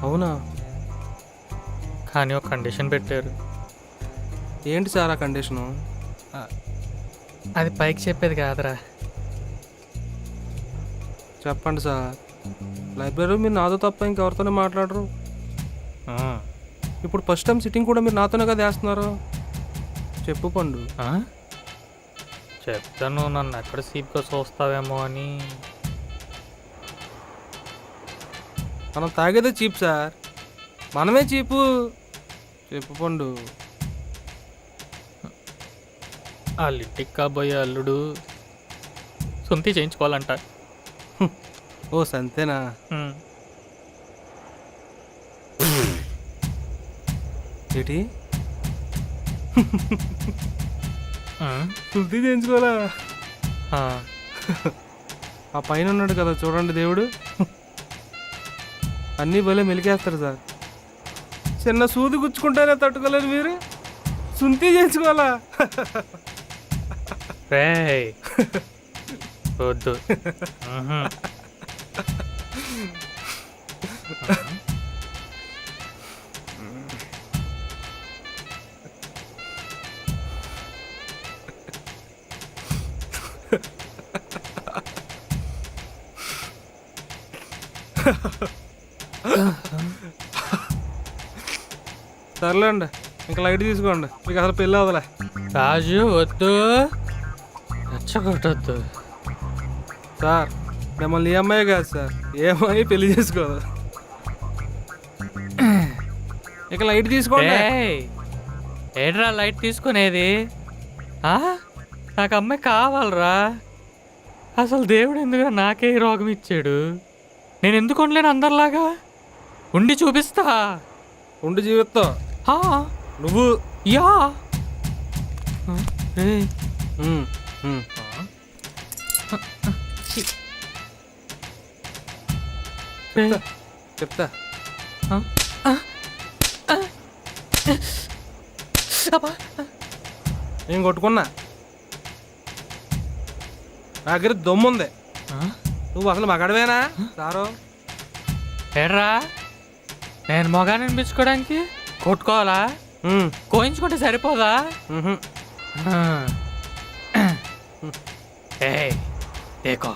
అవునా? కానీ ఒక కండిషన్ పెట్టారు. ఏంటి సార్ ఆ కండిషను? అది పైకి చెప్పేది కాదురా. చెప్పండి సార్. లైబ్రరీ మీరు నాతో తప్ప ఇంకెవరితోనే మాట్లాడరు. ఇప్పుడు ఫస్ట్ టైం సిట్టింగ్ కూడా మీరు నాతోనే కదా వేస్తున్నారు. చెప్పు పండు. చెప్తాను, నన్ను ఎక్కడ సీప్గా చూస్తావేమో అని. మనం తాగేదే చీప్ సార్, మనమే చీపు. చెప్పు పండు. వాళ్ళ ఇంటికి కాబోయే అల్లుడు సొంతి చేయించుకోవాలంట. ఓ సంతేనా? ఏంటి శుద్ధి చేయించుకోవాలా? ఆ పైన ఉన్నాడు కదా చూడండి దేవుడు, అన్నీ భలే మెలికేస్తారు సార్. చిన్న సూది గుచ్చుకుంటేనే తట్టుకోలేరు మీరు, శుద్ధి చేయించుకోవాలా? వద్దు. సర్లేండి, ఇంకా లైట్ తీసుకోండి, మీకు అసలు పెళ్ళి అవదలే. రాజు వద్దు, రెచ్చగొట్టద్దు సార్. మిమ్మల్ని ఈఎంఐ కాదు సార్, ఏమై పెళ్లి చేసుకోదు. ఇక లైట్ తీసుకోండి. ఏడ్రా లైట్ తీసుకునేది? నాకు అమ్మాయి కావాలరా. అసలు దేవుడు ఎందుకు నాకే ఈ రోగం ఇచ్చాడు? నేను ఎందుకు ఉండలేను అందరిలాగా? ఉండి చూపిస్తా. ఉండి జీవిస్తావు నువ్వు? యా చెప్తా. నేను కొట్టుకున్నా, నా దగ్గర దమ్ముంది. నువ్వు అసలు మగాడివేనా సారు? ఏడ్రా, నేను మొగాన్ని అనిపించుకోవడానికి కొట్టుకోవాలా? కోయించుకుంటే సరిపోదా? దేకో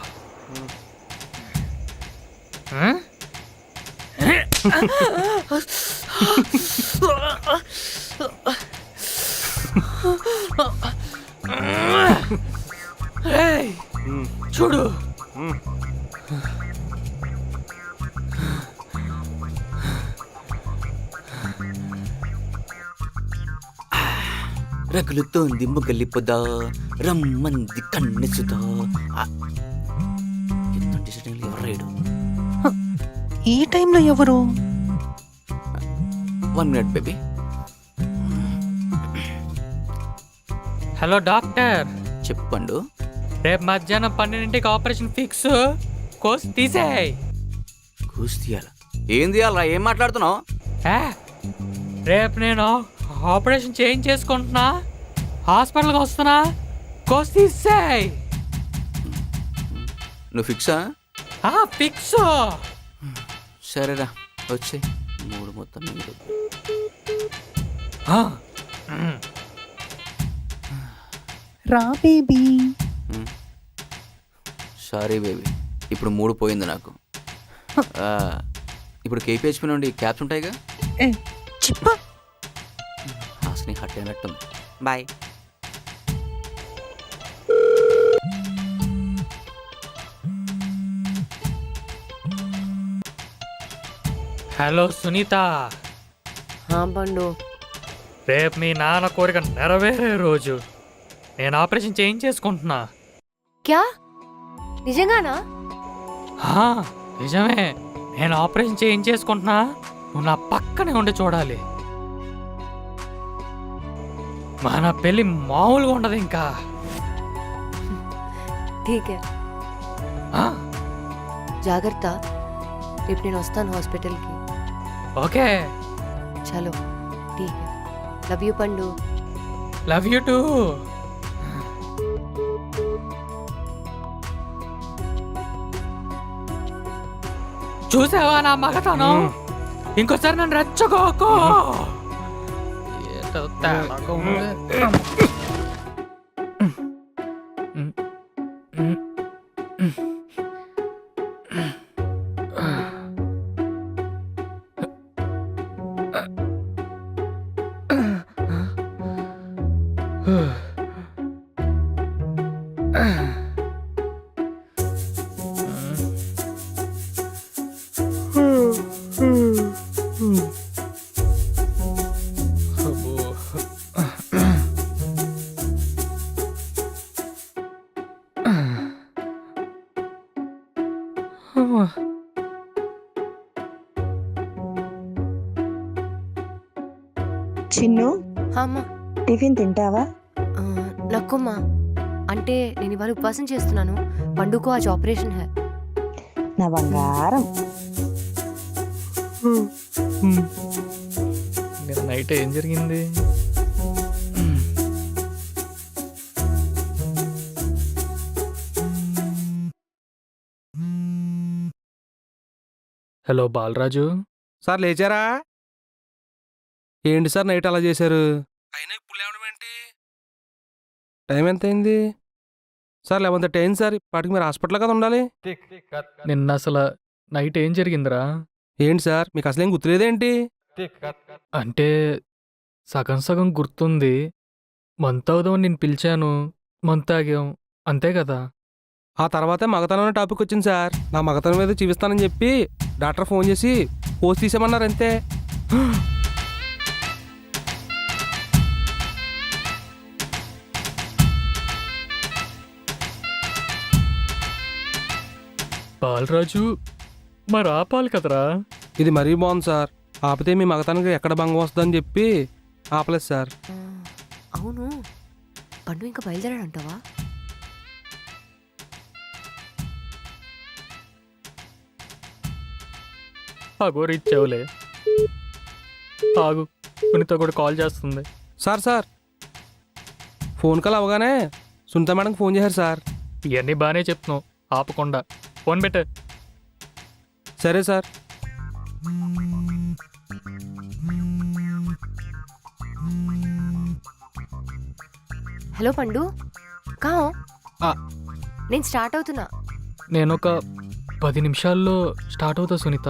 చూడు. రగులుతోంది మొగలిపోదా, రమ్మంది కన్నెసుదా. ఎవరు? ఈ టైంలో ఎవరు? 1 minute బేబీ. Hello doctor. చెప్పండు. రేపు మధ్యాహ్నం 12ంటికి ఆపరేషన్ ఫిక్స్. కోసి తీసేయ్. కూసి తీయాలా? ఏం తీయాలరా? ఏం మాట్లాడుతున్నావు? రేపు నేను ఆపరేషన్ చేసుకుంటున్నా, హాస్పిటల్కి వస్తున్నా. కోసి తీసేయ్. నువ్వు ఫిక్సా? ఫిక్స్. సరేరా, వచ్చి 3 మొత్తం మిగిలి. రా బేబీ. సారీ బేబీ, ఇప్పుడు 3 పోయింది నాకు. ఇప్పుడు కేపీహెచ్పి నుండి క్యాబ్స్ ఉంటాయిగా, ఏ చిప్ప హాస్ని హట్ అయినట్టుంది. బాయ్. హలో సునీత, పండు. రేపు మీ నాన్న కోరిక నెరవేరే రోజు. నేను ఆపరేషన్ చేయించేసుకుంటున్నా. క్యా నిజంగానా? హా, నిజమే. నేను ఆపరేషన్ చేయించేసుకుంటున్నా. నువ్వు నా పక్కనే ఉండి చూడాలి. మన పెళ్ళి మామూలుగా ఉండదు ఇంకా. ఠీకే, ఆ, జాగ్రత్త. రేపు నేను వస్తాను హాస్పిటల్కి. ఓకే. చలో ఠీకే. లవ్ యూ పండు. Love you two. చూసావా నా మగతనం? ఇంకోసారి నన్ను రెచ్చగోకో. ఏదో తేడాగా ఉంది. చిన్ను, అమ్మా, టిఫిన్ తింటావా? నక్కుమ్మా. అంటే నేను ఇవాళ ఉపవాసం చేస్తున్నాను. పండుకో ఆజ్ ఆపరేషన్ హై. నా బంగారం. నిన్న నైట్ ఏం జరిగింది? హలో బాలరాజు. సార్ లేచారా? ఏంటి సార్ నైట్ అలా చేశారు? అయినా ఇప్పుడు లేవడం ఏంటి? టైం ఎంత అయింది సార్? 11:30 అయింది సార్. ఇప్పటికి మీరు హాస్పిటల్ కదా ఉండాలి. నిన్న అసలు నైట్ ఏం జరిగిందిరా? ఏంటి సార్ మీకు అసలు ఏం గుర్తులేదేంటి? అంటే సగం సగం గుర్తుంది. మంతవుదామని నేను పిలిచాను, మంతాగాం, అంతే కదా. ఆ తర్వాతే మగతనం అనే టాపిక్ వచ్చింది సార్. నా మగతనం మీద చూపిస్తానని చెప్పి డాక్టర్ ఫోన్ చేసి పోస్ట్ తీసేమన్నారు అంతే. బాలరాజు, మరి ఆపాలి కదరా? ఇది మరీ బాగుంది సార్. ఆపితే మీ మగతనానికి ఎక్కడ భంగం వస్తుందని చెప్పి ఆపలేదు సార్. అవును, పండు ఇంకా బయలుదేరాడంటావా? ఆగోరు ఇచ్చావులే. ఆగు, సునీత కూడా కాల్ చేస్తుంది. సార్ సార్ ఫోన్ కాల్ అవగానే సునీత మేడంకి ఫోన్ చేశారు సార్. ఇవన్నీ బాగానే చెప్తున్నావు, ఆపకుండా ఫోన్ పెట్టే. సరే సార్. హలో పండు, కా ఆ. నేను స్టార్ట్ అవుతున్నా. నేను ఒక 10 నిమిషాల్లో స్టార్ట్ అవుతా సునీత.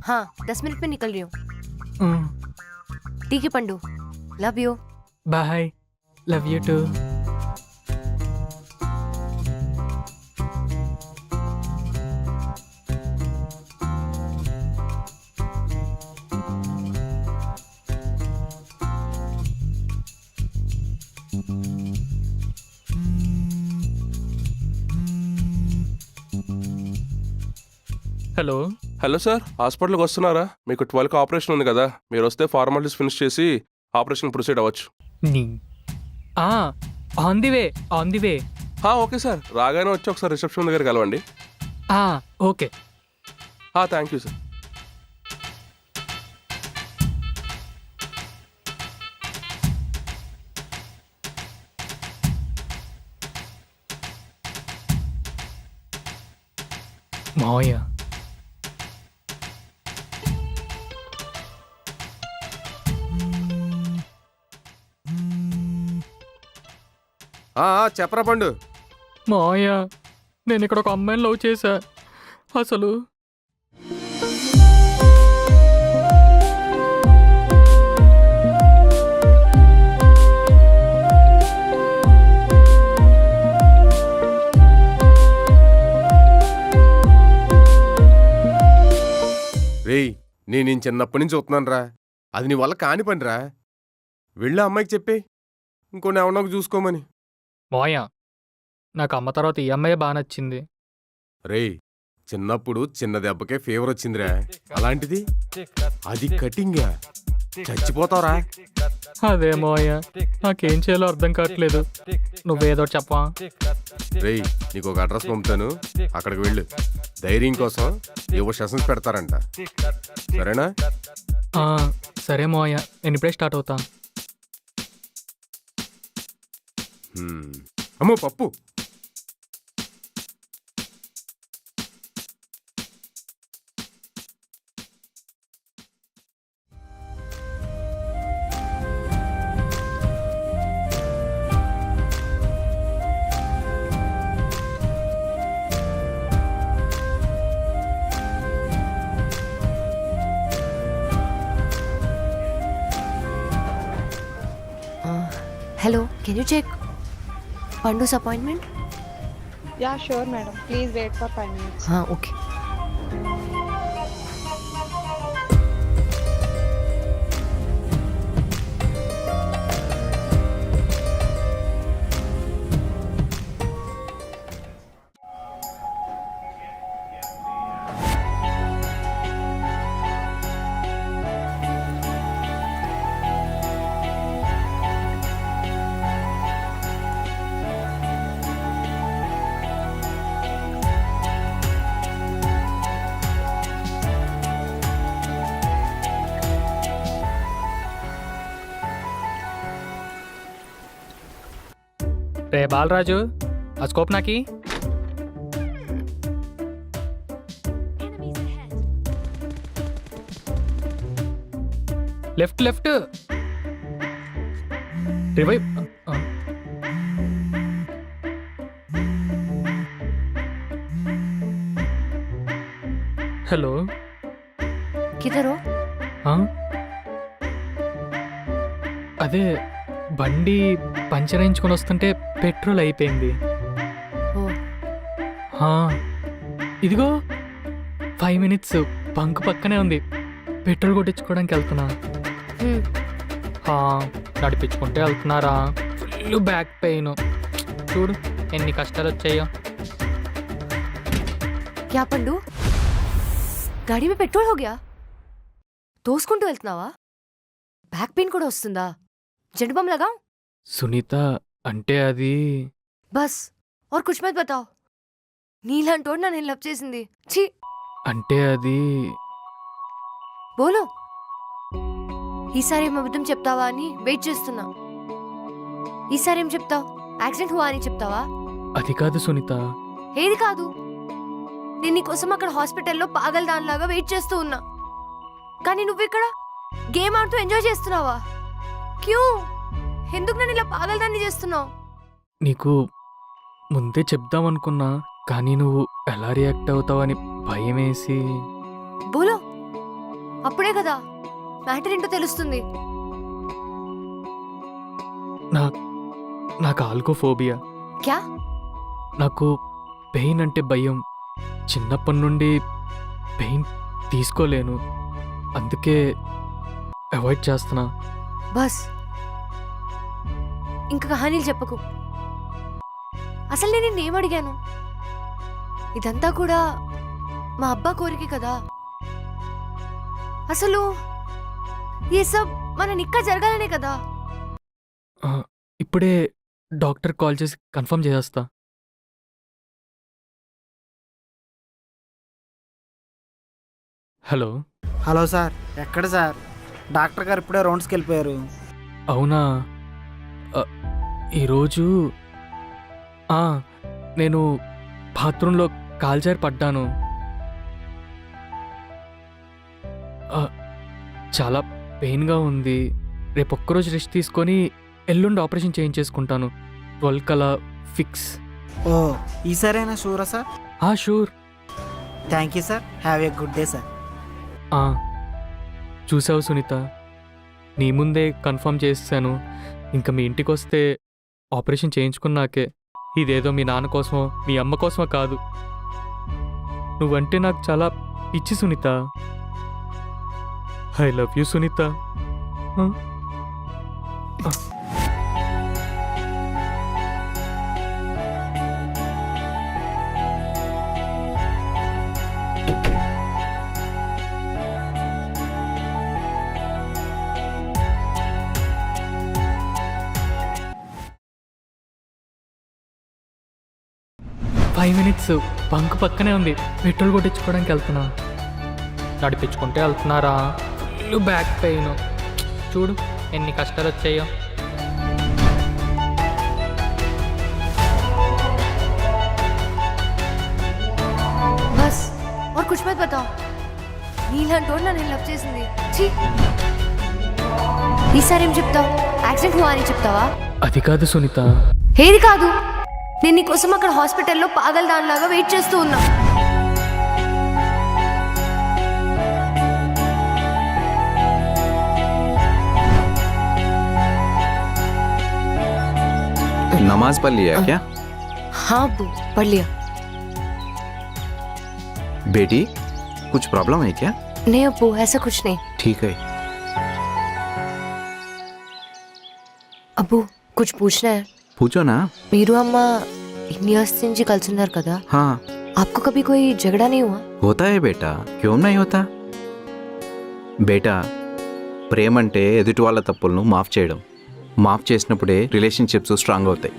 हाँ 10 मिनट में निकल रही हूँ. ठीक है Pandu, love you. Bye, love you too. Hello. Hello sir, హాస్పిటల్కి వస్తున్నారా? మీకు 12కి ఆపరేషన్ ఉంది కదా, మీరు వస్తే ఫార్మాలిటీస్ ఫినిష్ చేసి ఆపరేషన్ ప్రొసీడ్ అవ్వచ్చు. On the way, on the way. Okay sir, రాగానే వచ్చి ఒకసారి రిసెప్షన్ దగ్గర కలవండి. ఓకే. Thank you sir. మావయ్య, చెప్పరా పండు. మావయ్య, నేను ఇక్కడ ఒక అమ్మాయిని లవ్ చేశా. అసలు రేయ్ నేను చిన్నప్పటి నుంచి చూస్తున్నాను రా, అది నీ వల్ల కాని పనిరా. వెళ్ళి అమ్మాయికి చెప్పే ఇంకొన్ని ఎవరినొక చూసుకోమని. మోయ నాకు అమ్మ తర్వాత ఈ అమ్మాయి బాగా నచ్చింది. రేయ్ చిన్నప్పుడు చిన్న దెబ్బకే ఫీవర్ వచ్చిందిరా, అలాంటిది అది కటింగా చచ్చిపోతావురా. అదే మోయ నాకేం చేయాలో అర్థం కావట్లేదు, నువ్వేదో చెప్పా. రేయ్ నీకు ఒక అడ్రస్ పంపుతాను, అక్కడికి వెళ్ళు. ధైర్యం కోసం ఏవో సెషన్స్ పెడతారంట, సరేనా? సరే మోయ, నేను ఇప్పుడే స్టార్ట్ అవుతా. అమ్మో పప్పు. Hello, can you check Pandu's appointment? Yeah sure madam, please wait for 5 minutes. Okay. రే బాలరాజు, ఆ స్కోప్ నాకి. లెఫ్ట్ లెఫ్ట్ రివైవ్. హలో, కిదరో? అదే బండి పంచర్ వేయించుకొని వస్తుంటే పెట్రోల్ అయిపోయింది. ఇదిగో 5 minutes బంక్ పక్కనే ఉంది, పెట్రోల్ కొట్టించుకోవడానికి వెళ్తున్నా. నడిపించుకుంటే వెళ్తున్నారా, ఫుల్ బ్యాక్ పెయిన్, చూడు ఎన్ని కష్టాలు వచ్చాయో. క్యా పండు, గాడి में పెట్రోల్ हो गया? తోసుకుంటూ వెళ్తున్నావా? బ్యాక్ పెయిన్ కూడా వస్తుందా? జెండు బామ్ లగావ్. సునీత, అంటే అది బస్ और कुछ मत बताओ. నీలాంటోడు నన్ను లవ్ చేసింది. ఛీ. అంటే అది బోలో. ఈసారి ఏం అబద్ధం చెప్తావా అని వెయిట్ చేస్తున్నా. ఈసారి ఏం చెప్తావు? యాక్సిడెంట్ హువా అని చెప్తావా? అది కాదు సునీత. ఏది కాదు? నేను నీకోసం అక్కడ హాస్పిటల్లో పాగల్ దానిలాగా వెయిట్ చేస్తూ ఉన్నా, కానీ నువ్విక్కడ గేమ్ ఆడుతూ ఎంజాయ్ చేస్తున్నావా? క్యూ? ఎందుకు నన్ను ఇలా పాగల్ దాన్ని చేస్తున్నావు? నీకు ముందే చెప్దామనుకున్నా, కానీ నువ్వు ఎలా రియాక్ట్ అవుతావని భయం వేసి. బోలో, అప్పుడే కదా మ్యాటర్ ఏంటో తెలుస్తుంది. నాకు ఆల్కోఫోబియా. క్యా? నాకు పెయిన్ అంటే భయం. చిన్నప్పటి నుండి పెయిన్ తీసుకోలేను, అందుకే అవాయిడ్ చేస్తున్నా. బస్ ఇంకా కహానీలు చెప్పకు. అసలు నేను నిన్నేం అడిగాను? ఇదంతా కూడా మా అబ్బా కోరికే కదా. అసలు ఈ సబ్ మన నిక్క జరగాలనే కదా. ఇప్పుడే డాక్టర్ కాల్ చేసి కన్ఫర్మ్ చేసేస్తా. హలో. హలో సార్, ఎక్కడ సార్? డాక్టర్ గారు ఇప్పుడే రౌండ్స్కి వెళ్ళిపోయారు. అవునా? ఈరోజు నేను బాత్రూంలో కాల్జారి పడ్డాను. చాలా పెయిన్గా ఉంది. రేపు ఒక్కరోజు రెస్ట్ తీసుకొని ఎల్లుండి ఆపరేషన్ చేయించేసుకుంటాను. 12 కల్లా ఫిక్స్. ఓ, ఈసారైనా షూరా sir? Sure. Thank you sir, have a good day sir. చూసావు సునీత, నీ ముందే కన్ఫర్మ్ చేస్తాను. ఇంకా మీ ఇంటికి వస్తే ఆపరేషన్ చేయించుకున్నాకే. ఇదేదో మీ నాన్న కోసమో మీ అమ్మ కోసమో కాదు. నువ్వంటే నాకు చాలా పిచ్చి Sunitha. I love you Sunitha. Five minutes bunk పక్కనే ఉంది, పెట్రోల్ కొట్టించుకోవడానికి వెళ్తున్నా. నడిపించుకుంటే వెళ్తున్నారా, ఫుల్ బ్యాక్ పెయిన్. చూడు ఎన్ని కష్టాలు వచ్చాయో. బస్ और कुछ मत बताओ. నీలాంటోడు నన్ను లవ్ చేసింది. ఛీ, ఈసారి ఏం చెప్తావు? యాక్సిడెంట్ హువా అని చెప్తావా? అది కాదు సునీత. ఏది కాదు? నేను నీకోసం అక్కడ హాస్పిటల్లో పాగల్ దానిలాగా వెయిట్ చేస్తూ ఉన్నా. नमाज पढ़ लिया क्या? हाँ अब्बू, पढ़ लिया. बेटी कुछ प्रॉब्लम है क्या? नहीं अब्बू, ऐसा कुछ नहीं. ठीक है. అబ్బు कुछ पूछना है. पूछो ना. మీరు అమ్మ ఇన్ని ఇయర్స్ నుంచి కలిసి ఉన్నారు కదా, हाँ आपको कभी कोई झगड़ा नहीं हुआ? होता है बेटा, क्यों नहीं होता? బేటా ప్రేమ అంటే ఎదుటి వాళ్ళ తప్పులను మాఫ్ చేయడం. మాఫ్ చేసినప్పుడే రిలేషన్షిప్స్ స్ట్రాంగ్ అవుతాయి.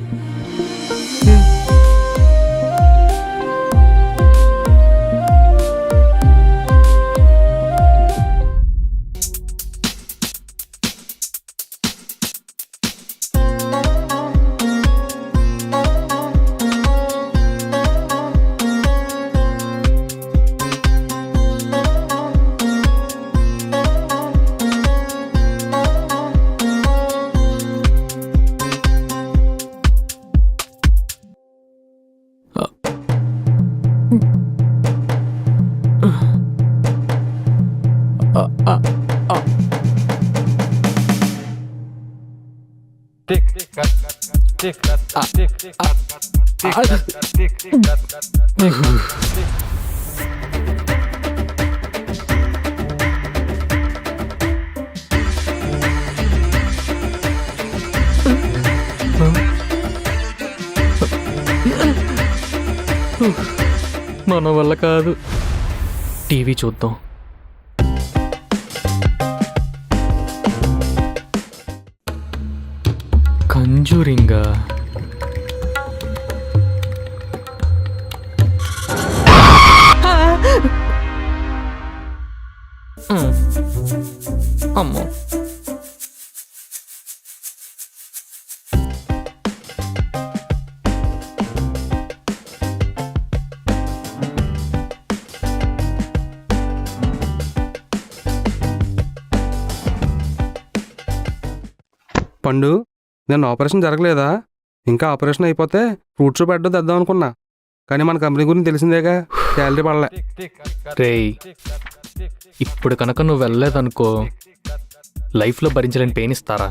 మన వల్ల కాదు. టీవీ చూద్దాం. కంజూరింగా? అమ్మో, పండు నేను ఆపరేషన్ జరగలేదా? ఇంకా ఆపరేషన్ అయిపోతే ఫ్రూట్స్ బెడ్ తెద్దాం అనుకున్నా, కానీ మన కంపెనీ గురించి తెలిసిందేగా, శాలరీ పడలే. రేయ్, ఇప్పుడు కనుక నువ్వు వెళ్ళలేదనుకో, లైఫ్లో భరించలేని పెయిన్ ఇస్తారా?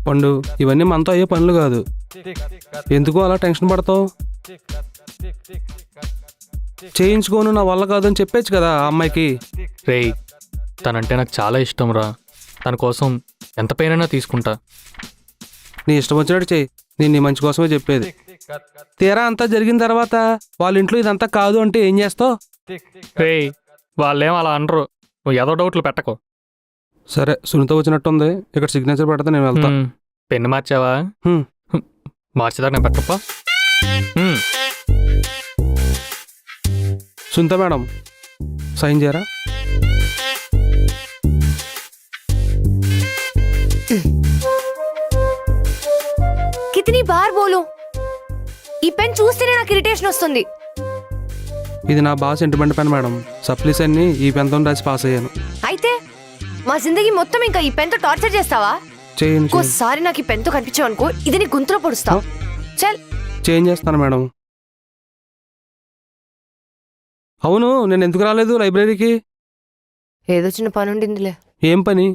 పండు ఇవన్నీ మనతో అయ్యే పనులు కాదు, ఎందుకు అలా టెన్షన్ పడతావు? చేయించుకోను, నా వల్ల కాదని చెప్పేచ్చు కదా ఆ అమ్మాయికి. రేయ్, తనంటే నాకు చాలా ఇష్టం రా. తన కోసం ఎంత పెయిన్ అయినా తీసుకుంటా. నీ ఇష్టం వచ్చినట్టు చెయ్యి, నేను నీ మంచి కోసమే చెప్పేది. తీరా అంతా జరిగిన తర్వాత వాళ్ళ ఇంట్లో ఇదంతా కాదు అంటే ఏం చేస్తావు? రేయ్, వాళ్ళేం అలా అనరు, నువ్వు ఏదో డౌట్లు పెట్టకు. సరే, సునీత వచ్చినట్టుంది, ఇక్కడ సిగ్నేచర్ పెడతా, నేను వెళ్తా. పెన్ను మార్చావా? మార్చేదాకా నేను పెట్టప్పా. సునీత మేడం, సైన్ చేయరా? కితనీ బార్ బోలు, ఈ పెన్ చూస్తేనే నాకు ఇరిటేషన్ వస్తుంది. ఇది నా బాగా సెంటిమెంట్ పెన్ మేడం, సప్లీస్ అన్ని ఈ పెన్తో రాసి పాస్ అయ్యాను. అయితే మా జిందగీ మొత్తం ఇంకా ఈ పెన్తో టార్చర్ చేస్తావా? చేయండి. ఇంకోసారి నాకు ఈ పెన్తో కనిపించావు అనుకో, ఇది నీ గుంతులో పొడుస్తావు. చల్, చేంజ్ చేస్తాను మేడం. అవును, నేను ఎందుకు రాలేదు లైబ్రరీకి? ఏదో చిన్న పని ఉండిందిలే. ఏం పని?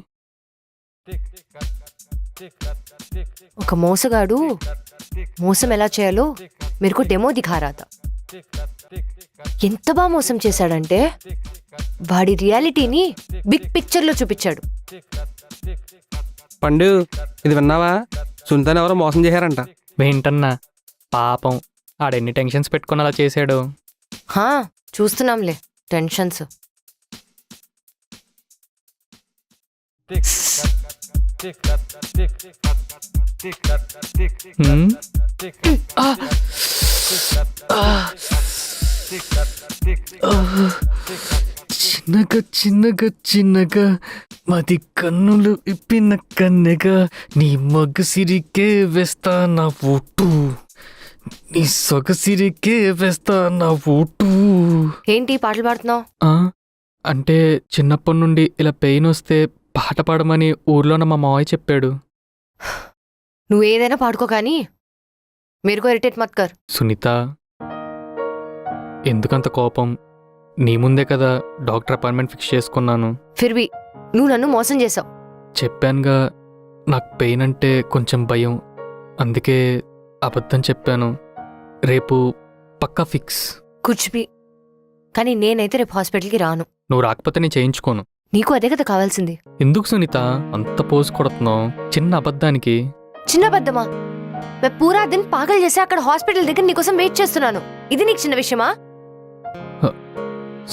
ఒక మోసగాడు మోసం ఎలా చేయాలో మేరకు డెమో దిఖారాత. ఎంత బాగా మోసం చేశాడంటే వాడి రియాలిటీని బిగ్ పిక్చర్లో చూపించాడు. పండు ఇది విన్నావా? సునీతని ఎవరో మోసం చేశారంట. ఏంటన్నా పాపం ఆడెన్ని టెన్షన్స్ పెట్టుకుని అలా చేశాడు. హా, చూస్తున్నాంలే టెన్షన్స్. హ్మ్? చిన్నగా చిన్నగా చిన్నగా మాది కన్నులు ఇప్పిన కన్నెగా నీ మగసిరికే వేస్తా నా ఓటు, నీ సొగసిరికే వేస్తా నా ఓటు. ఏంటి పాటలు పాడుతున్నావు? ఆ, అంటే చిన్నప్పటి నుండి ఇలా పెయిన్ వస్తే పాట పాడమని ఊర్లోన మా మావయ్య చెప్పాడు. నువ్వు ఏదైనా పాడుకో కానీ మేరుకో ఇరిటేట్ మత్ కర్. సునీత, ఎందుకంత కోపం? నీ ముందే కదా డాక్టర్ అపాయింట్మెంట్ ఫిక్స్ చేసుకున్నాను. ఫిర్బీ నువ్వు నన్ను మోసం చేసావు. చెప్పానుగా నాకు పెయిన్ అంటే కొంచెం భయం, అందుకే అబద్ధం చెప్పాను. రేపు పక్కా ఫిక్స్. కుచ్బి. కానీ నేనైతే రేపు హాస్పిటల్కి రాను. నువ్వు రాకపోతే నేను చేయించుకోను. నీకు అదే కదా కావాల్సింది. ఎందుకు సునీత అంత పోజు కొడుతున్నావు చిన్న అబద్ధానికి? చిన్న అబద్ధమా? మే పూరా దిన్ పాగల్ చేసి అక్కడ హాస్పిటల్ దగ్గర నీకోసం వెయిట్ చేస్తున్నాను. ఇది నీకు చిన్న విషయమా?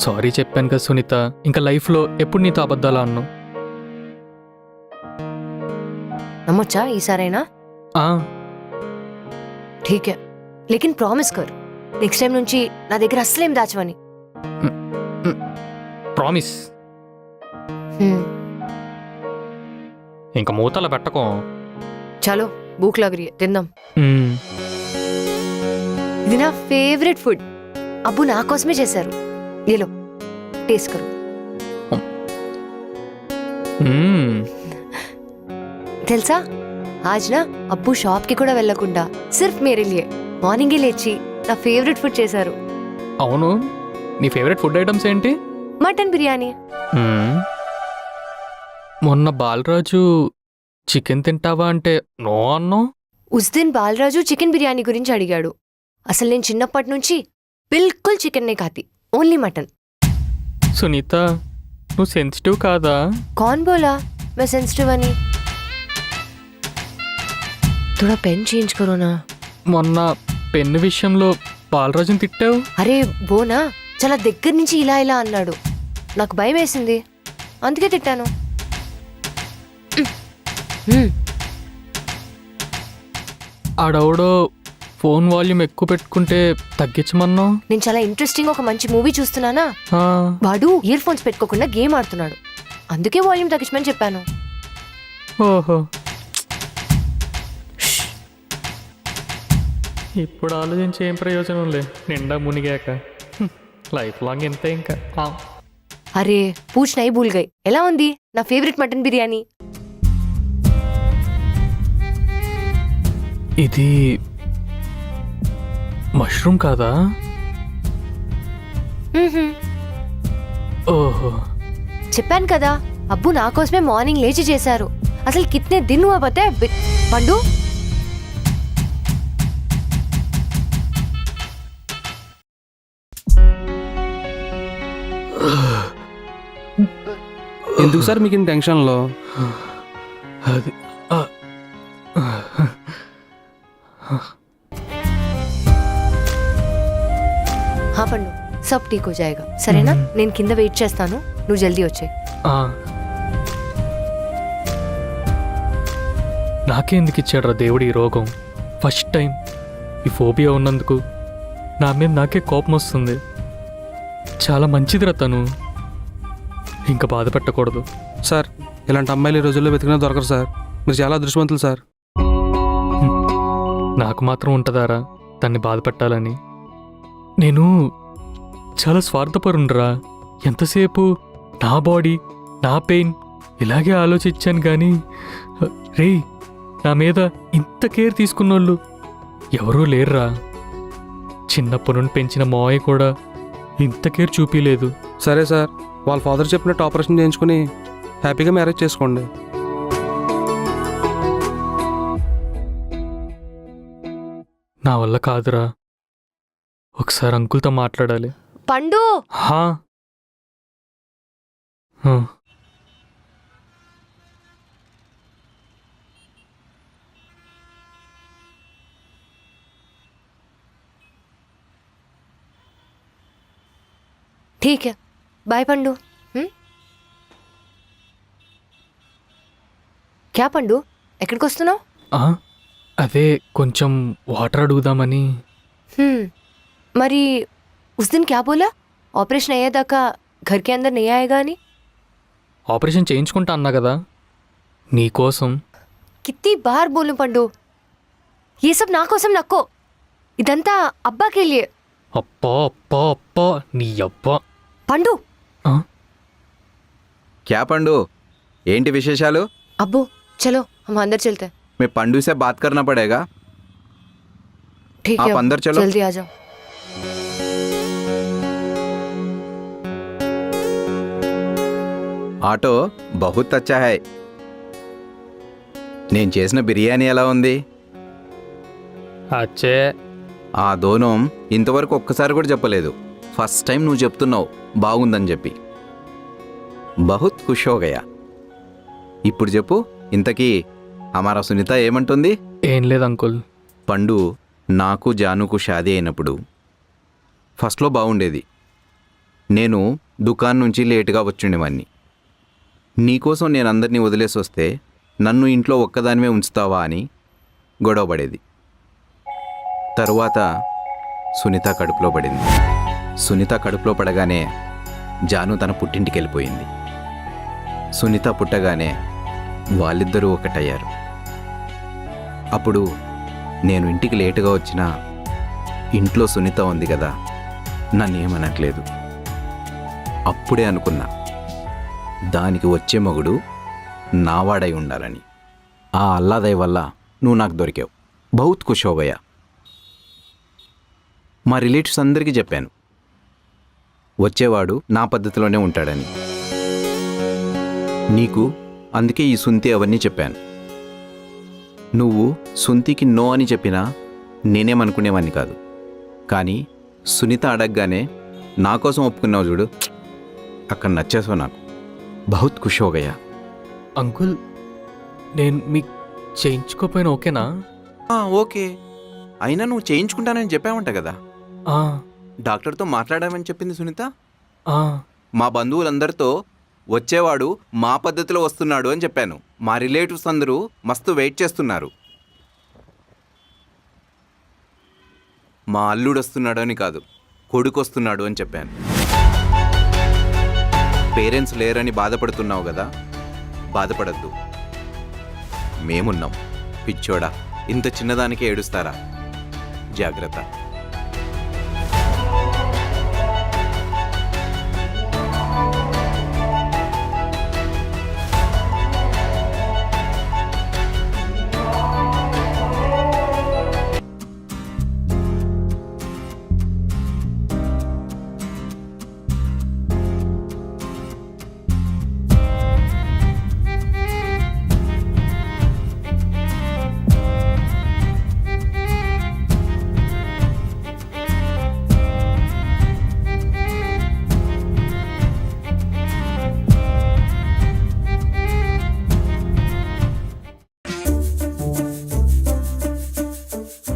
సారీ చెప్పాను కదా సునీత, ఇంకా లైఫ్లో ఎప్పుడు నీతో అబద్ధాలా అన్నావు? నమ్మొచ్చా ఈసారైనా? ఆ, ఠీక్ హై, లేకిన్ ప్రామిస్ కర్ నెక్స్ట్ టైం నుంచి నా దగ్గర అస్సలేం దాచవని. ప్రామిస్. ఇంకా మూతల పెట్టకో. చలో భూక్ లగ్ రही है, తిందాం. మ్మ్. ఇది నా ఫేవరెట్ ఫుడ్. అబ్బు నా కోసమే చేశారు. ఏలో టేస్ట్ కరు. మ్మ్. తెలుసా ఆజ్ నా అబ్బు షాప్కి కూడా వెళ్ళకుండా సిర్ఫ్ మేరే లియే మార్నింగే లేచి నా ఫేవరెట్ ఫుడ్ చేశారు. అవును, నీ ఫేవరెట్ ఫుడ్ ఐటమ్స్ ఏంటి? మటన్ బిర్యానీ. మ్మ్. మొన్న బాలరాజు చికెన్ తింటావా అంటే నో అన్నావు. ఉస్ దిన్ బాలరాజు చికెన్ బిర్యానీ గురించి అడిగాడు. అసలు నేను చిన్నప్పటి నుంచి బిల్కుల్ చికెన్ నే ఖాతి, ఓన్లీ మటన్. సునీత, నువ్వు సెన్సిటివ్ కాదా? కౌన్ బోలా मैं सेंसिटिव అని? थोड़ा పెన్ చేంజ్ కరో నా. మొన్న పెన్ను విషయంలో బాలరాజుని తిట్టావు. అరే బోనా చాలా దగ్గర నుంచి ఇలా ఇలా అన్నాడు. నాకు భయం వేసింది, అందుకే తిట్టాను. ఆడవడో ఫోన్ వాల్యూమ్ ఎక్కువ పెట్టుకుంటే తగ్గించమన్నావు. నేను చాలా ఇంట్రెస్టింగ్ ఒక మంచి మూవీ చూస్తున్నానా, ఆ, వాడు ఇయర్ ఫోన్స్ పెట్టుకోకుండా గేమ్ ఆడుతున్నాడు. అందుకే వాల్యూమ్ తగ్గించమని చెప్పాను. ఓహో, ఇప్పుడు ఆలోచించి ఏం ప్రయోజనం లే, నిండా మునిగాక. లైఫ్ లాంగ్ ఎంతే ఇంకా. ఆ. అరే పూచ్ నై భూల్ గై, ఎలా ఉంది నా ఫేవరెట్ మటన్ బిర్యానీ? ఇది మష్రూమ్ కాదా? ఓహో, చెప్పాను కదా అబ్బు నా కోసమే మార్నింగ్ లేచి చేశారు. అసలు కిత్నే దిన్ హువా పతా హై పండు. ఎందుకు సార్ మీకు టెన్షన్లో? అది హా పండు, సబ్ ఠీక్ హో జాయేగా, సరేనా? నేను కింద వెయిట్ చేస్తాను, నువ్వు జల్దీ వచ్చే. నాకే ఎందుకు ఇచ్చాడ్రా దేవుడు ఈ రోగం? ఫస్ట్ టైం ఈ ఫోబియా ఉన్నందుకు నా మీద నాకే కోపం వస్తుంది. చాలా మంచిదిరా తను, ఇంకా బాధ పెట్టకూడదు. సార్ ఇలాంటి అమ్మాయిలు ఈ రోజుల్లో వెతికినా దొరకరు సార్. మీరు చాలా అదృష్టవంతులు సార్. నాకు మాత్రం ఉంటుందారా తన్ని బాధ పెట్టాలని? నేను చాలా స్వార్థపరుండ్రా. ఎంతసేపు నా బాడీ, నా పెయిన్ ఇలాగే ఆలోచించాను కానీ రే, నా మీద ఇంత కేర్ తీసుకున్నోళ్ళు ఎవరూ లేర్రా. చిన్నప్పటి నుండి పెంచిన మావయ్య కూడా ఇంత కేర్ చూపించలేదు. సరే సార్, వాళ్ళ ఫాదర్ చెప్పినట్టు ఆపరేషన్ చేయించుకుని హ్యాపీగా మ్యారేజ్ చేసుకోండి. నా వల్ల కాదురా, ఒకసారి అంకుల్తో మాట్లాడాలి. పండు హా, ठीक है बाय पंडू క్యా పండు ఎక్కడికి వస్తున్నావు? అదే కొంచెం వాటర్ అడుగుదామని. మరి उस दिन क्या बोला ऑपरेशन అయ్యేదాకా घर के अंदर नहीं आएगा అని? ఆపరేషన్ చేయించుకుంటా అన్నా కదా నీకోసం. कितनी बार बोलूं पंडू ये सब నా కోసం నక్కో ఇదంతా అబ్బా के लिए. అప్పా అప్పా అప్పా నీ అబ్బా. పండు క్యా పండు ఏంటి విశేషాలు? अब्बू चलो हम अंदर चलते हैं. मैं पंडू से बात करना पड़ेगा. ठीक आप है अंदर चलो. जल्दी आ जाओ. ఆటో బహుత్ అచ్చా హై. నేను చేసిన బిర్యానీ ఎలా ఉంది? అచ్చే. ఆ దోనం ఇంతవరకు ఒక్కసారి కూడా చెప్పలేదు. ఫస్ట్ టైం నువ్వు చెప్తున్నావు బాగుందని చెప్పి. బహుత్ ఖుష్ హో గయా. ఇప్పుడు చెప్పు, ఇంతకీ హమారా సునీత ఏమంటుంది? ఏం లేదు అంకుల్. పండు నాకు జానుకు షాదీ అయినప్పుడు ఫస్ట్లో బాగుండేది. నేను దుకాణం నుంచి లేటుగా వచ్చిండేవాడిని. నీకోసం నేను అందరినీ వదిలేసి వస్తే నన్ను ఇంట్లో ఒక్కదానివే ఉంచుతావా అని గొడవపడేది. తరువాత సునీత కడుపులో పడింది. సునీత కడుపులో పడగానే జాను తన పుట్టింటికి వెళ్ళిపోయింది. సునీత పుట్టగానే వాళ్ళిద్దరూ ఒకటయ్యారు. అప్పుడు నేను ఇంటికి లేటుగా వచ్చినా ఇంట్లో సునీత ఉంది కదా, నన్ను ఏమనట్లేదు. అప్పుడే అనుకున్నా దానికి వచ్చే మగుడు నావాడై ఉండాలని. ఆ అల్లాదయ వల్ల నువ్వు నాకు దొరికావు. బహుత్ ఖుష్ హో గయా. మా రిలేటివ్స్ అందరికీ చెప్పాను వచ్చేవాడు నా పద్ధతిలోనే ఉంటాడని. నీకు అందుకే ఈ సుంతి అవన్నీ చెప్పాను. నువ్వు సుంతికి నో అని చెప్పినా నేనేమనుకునేవాడిని కాదు. కానీ సునీత అడగగానే నా కోసం ఒప్పుకున్నావు చూడు, అక్కడ నచ్చేసావు నాకు. బహుత్ ఖుష్ హో గయా. అంకుల్ నేను మీకు చేయించుకోపోయినా ఓకేనా? ఓకే. అయినా నువ్వు చేయించుకుంటానని చెప్పావంట కదా. డాక్టర్తో మాట్లాడామని చెప్పింది సునీత. మా బంధువులందరితో వచ్చేవాడు మా పద్ధతిలో వస్తున్నాడు అని చెప్పాను. మా రిలేటివ్స్ అందరూ మస్తు వెయిట్ చేస్తున్నారు. మా అల్లుడు వస్తున్నాడు అని కాదు, కొడుకు వస్తున్నాడు అని చెప్పాను. పేరెంట్స్ లేరని బాధపడుతున్నావు కదా, బాధపడద్దు, మేమున్నాం. పిచ్చోడా, ఇంత చిన్నదానికే ఏడుస్తారా? జాగ్రత్త.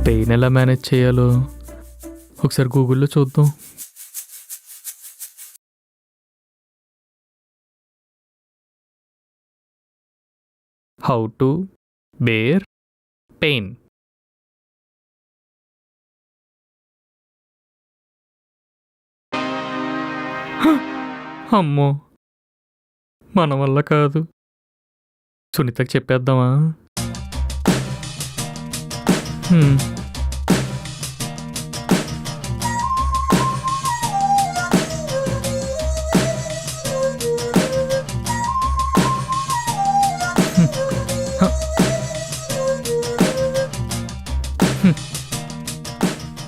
పెయిన్ ఎలా మేనేజ్ చేయాలో ఒకసారి గూగుల్లో చూద్దాం. How to bear pain. అమ్మో, మన వల్ల కాదు. సునీతకి చెప్పేద్దామా?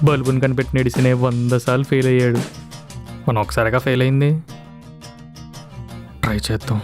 బల్బుని కనిపెట్టి నడిచిన 100 సార్లు ఫెయిల్ అయ్యాడు. మనం ఒకసారిగా ఫెయిల్ అయింది. ట్రై చేద్దాం.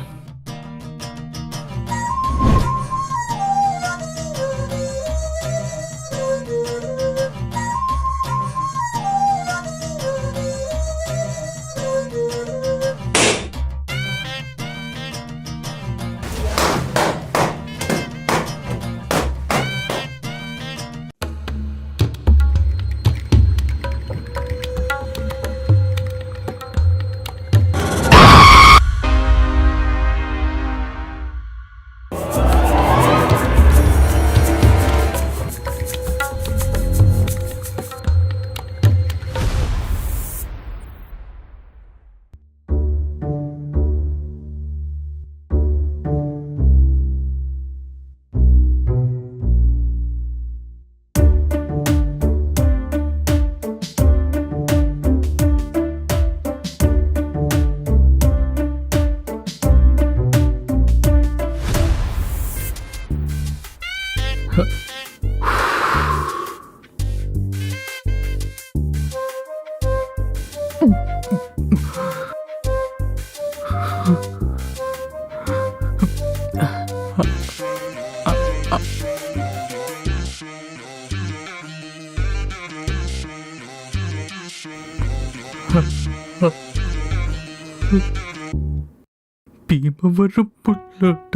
భీమవరం పుల్లట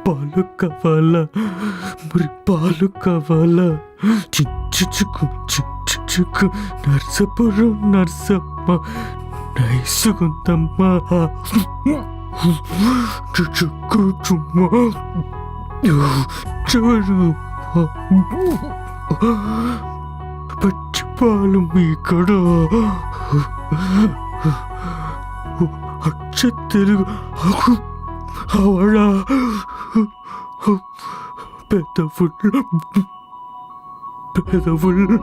పాలు కావాలా మరి పాలు కావాలా చిచ్చుచుకు చిచ్చుచుకు నర్సపురం నర్సమ్మ నైసుకుందమ్మా చుచుకు చుమ్మా చవరు పచ్చి పాలు మీకడ అచ్చ తెలుగు అవళ పెదవులు పెదవులు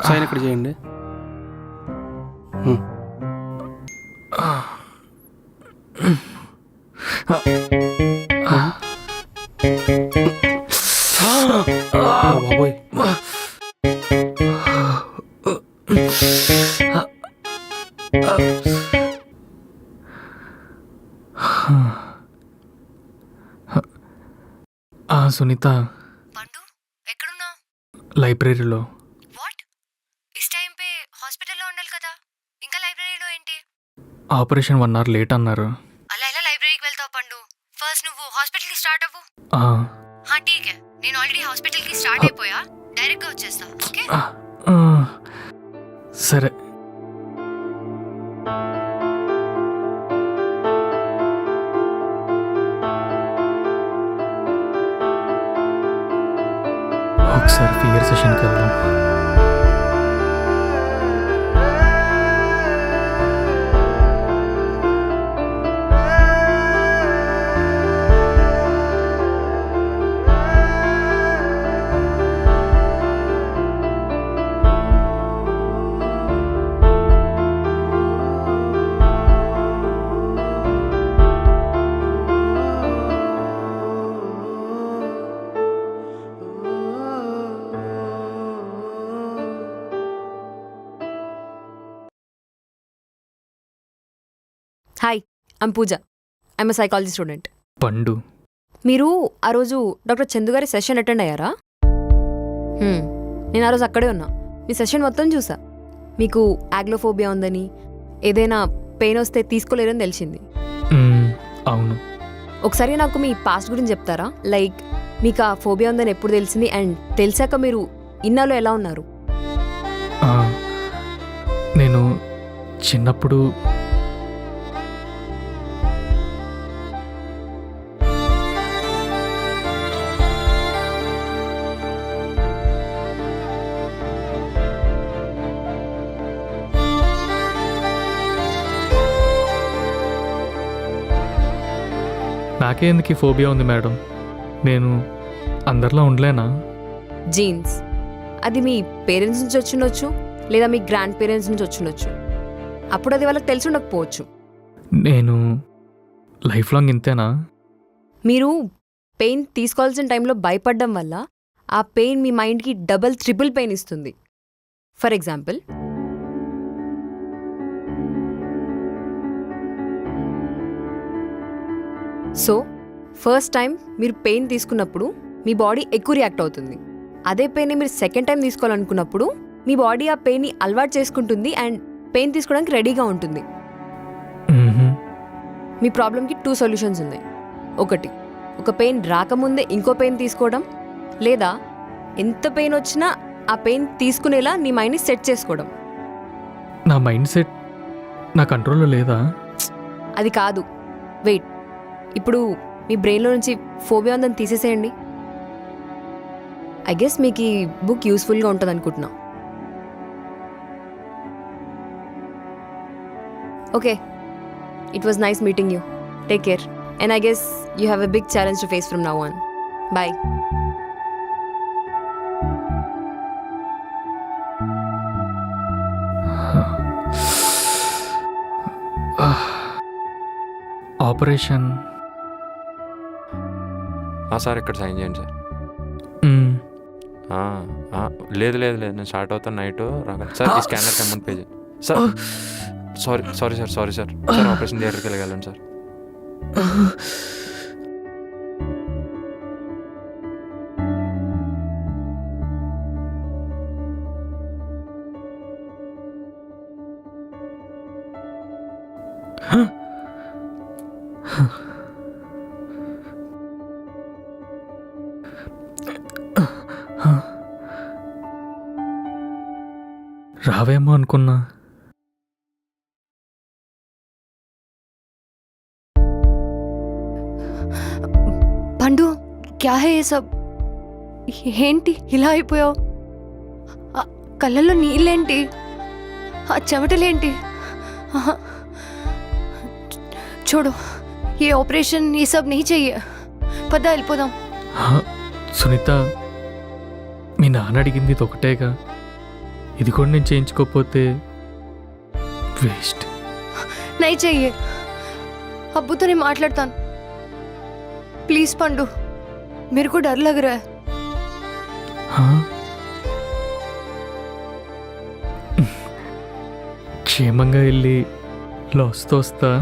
సైన్ ఇక్కడ చేయండి. బాబోయ్ సునీత, పండు ఎక్కడున్నావు? లైబ్రరీలో. వాట్? ఇస్ టైం పే హాస్పిటల్లో ఉండాలి కదా, ఇంకా లైబ్రరీలో ఏంటి? ఆపరేషన్ 1 hour లేట్ అన్నారు. అలా ఎలా లైబ్రరీకి వెళ్తావు పండు? ఫస్ట్ నువ్వు హాస్పిటల్కి స్టార్ట్ అవ్వు. హా ఠీకే, నేను ఆల్రెడీ హాస్పిటల్కి స్టార్ట్ అయిపోయా, డైరెక్ట్గా వచ్చేస్తా. ఓకే సరే. ఒకసారి ఫిగర్ సెషన్కి వెళ్దాం. Hi, I'm Pooja. I'm psychology student. Pandu, మీరు ఆ రోజు డాక్టర్ చందు గారి సెషన్ అటెండ్ అయ్యారా? నేను ఆ రోజు అక్కడే ఉన్నా. మీ సెషన్ మొత్తం చూసా. మీకు యాగ్లోఫోబియా ఉందని, ఏదైనా పెయిన్ వస్తే తీసుకోలేరని తెలిసింది. అవును. ఒకసారి నాకు మీ పాస్ట్ గురించి చెప్తారా? లైక్ మీకు ఆ ఫోబియా ఉందని ఎప్పుడు తెలిసింది, అండ్ తెలిసాక మీరు ఇన్నాళ్ళు ఎలా ఉన్నారు? నేను చిన్నప్పుడు నాకే ఎందుకు ఫోబియా ఉంది మేడం? నేను అందరిలో ఉండలేనా? జీన్స్. అది మీ పేరెంట్స్ నుంచి వచ్చిండొచ్చు, లేదా మీ గ్రాండ్ పేరెంట్స్ నుంచి వచ్చిండొచ్చు. అప్పుడు అది వాళ్ళకి తెలిసి ఉండకపోవచ్చు. నేను లైఫ్ లాంగ్ ఇంతేనా? మీరు పెయిన్ తీసుకోవాల్సిన టైంలో భయపడడం వల్ల ఆ పెయిన్ మీ మైండ్కి డబల్ ట్రిపుల్ పెయిన్ ఇస్తుంది. For example, so first time మీరు పెయిన్ తీసుకున్నప్పుడు మీ బాడీ ఎక్కువ రియాక్ట్ అవుతుంది. అదే పెయిన్ని మీరు సెకండ్ టైం తీసుకోవాలనుకున్నప్పుడు మీ బాడీ ఆ పెయిన్ని అలవాటు చేసుకుంటుంది అండ్ పెయిన్ తీసుకోవడానికి రెడీగా ఉంటుంది. మీ ప్రాబ్లంకి 2 సొల్యూషన్స్ ఉన్నాయి. ఒకటి, ఒక పెయిన్ రాకముందే ఇంకో పెయిన్ తీసుకోవడం, లేదా ఎంత పెయిన్ వచ్చినా ఆ పెయిన్ తీసుకునేలా నీ మైండ్ని సెట్ చేసుకోవడం. నా మైండ్ సెట్ నా కంట్రోల్లో లేదా? అది కాదు, వెయిట్. ఇప్పుడు మీ బ్రెయిన్లో నుంచి ఫోబియా ఉందని తీసేసేయండి. ఐ గెస్ మీకు ఈ బుక్ యూస్ఫుల్గా ఉంటుంది అనుకుంటున్నా. Okay, it was nice meeting you. Take care. And I guess you have a big challenge to face from now on. Bye. Operation. Sir ఇక్కడ సైన్ చేయండి సార్. లేదు లేదు లేదు, నేను స్టార్ట్ అవుతాను నైట్ రాకండి సార్. ఈ స్కానర్ అమౌంట్ పే చేయండి సార్. Sorry sir. ఆపరేషన్ థియేటర్కి వెళ్ళగలను సార్. రావేమో అనుకున్నా. పండు, క్యా హే ఏ సబ్? ఏంటి ఇలా అయిపోయావు? కళ్ళల్లో నీళ్ళేంటి? ఆ చెమటలేంటి? చూడు, ఏ ఆపరేషన్ ఈ సబ్ नहीं चाहिए. పద వెళ్ళిపోదాం. సునీత, మీ నాన్న అడిగింది ఇది ఒకటేగా. ఇది కూడా నేను చేయించుకోకపోతే వేస్ట్. नहीं चाहिए. అబ్బుతో నేను మాట్లాడతాను. प्लीज पंडू, मेरे को डर लग रहा है. క్షేమంగా వెళ్ళి లాస్తో వస్తా.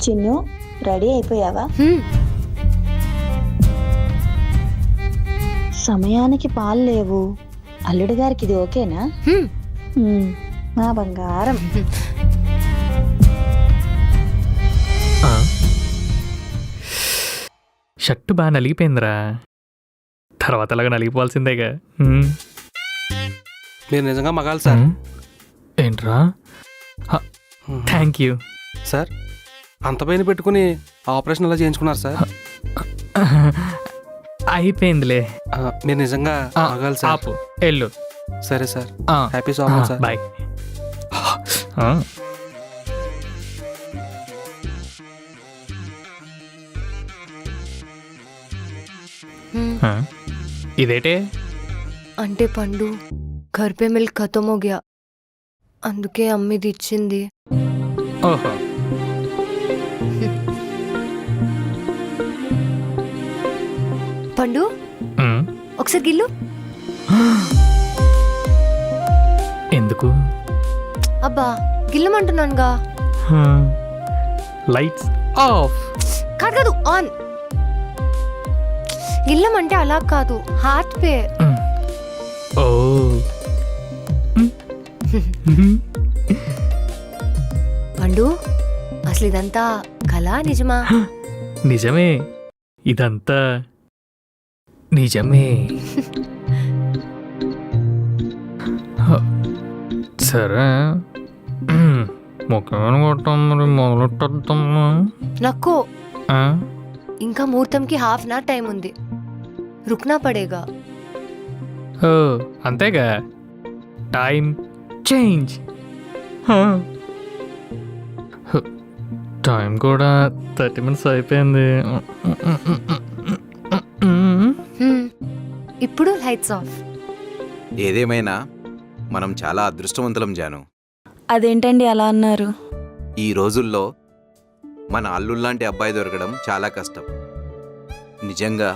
చిన్ను, రెడీ అయిపోయావా? సమయానికి పాలు లేవు. అల్లుడు గారికి ఇది ఓకేనా? నా బంగారం. షర్టు బాగా నలిగిపోయిందిరా. తర్వాత అలాగా నలిగిపోవాల్సిందేగా. మీరు నిజంగా మగాలి సార్. ఏంట్రా? Thank you sir. అంత పైన పెట్టుకుని ఆపరేషన్ ఎలా చేయించుకున్నారు సార్? అయిపోయిందిలే. మీరు నిజంగా మగాలి సార్. ఆపు, ఎల్లు. సరే సార్. హ్యాపీ సోమన్ సార్. బాయ్. ఇదేటే అంటే పండు, घर पे मिल्क खत्म हो गया, అందుకే అమ్మిది ఇచ్చింది. ఓహో. పండు, ఒకసారి గిల్లు. ఎందుకు? అబ్బా, గిల్లమంటున్నానుగా. Lights off. కాదు, ఆన్. గిల్లమంటే అలా కాదు, హార్ట్ పే. ఓ. పండు, అసలు ఇదంతా కళా నిజమా? నిజమే, ఇదంతా నిజమే. సరే, ముఖం కొట్టాం మరి మొదలెట్టేద్దామా? నక్కో ఆ? ఇంకా ముహూర్తంకి హాఫ్ అన్ అవర్ టైం ఉంది. రుక్నా పడేగా. ఓ, అంతేగా. Time change. టైం కూడా 30 minutes అయిపోయింది. ఇప్పుడు లైట్స్ ఆఫ్. ఏదేమైనా మనం చాలా అదృష్టవంతులం జాను. అదేంటండి అలా అన్నారు? ఈ రోజుల్లో మన అల్లుల్లాంటి అబ్బాయి దొరకడం చాలా కష్టం. నిజంగా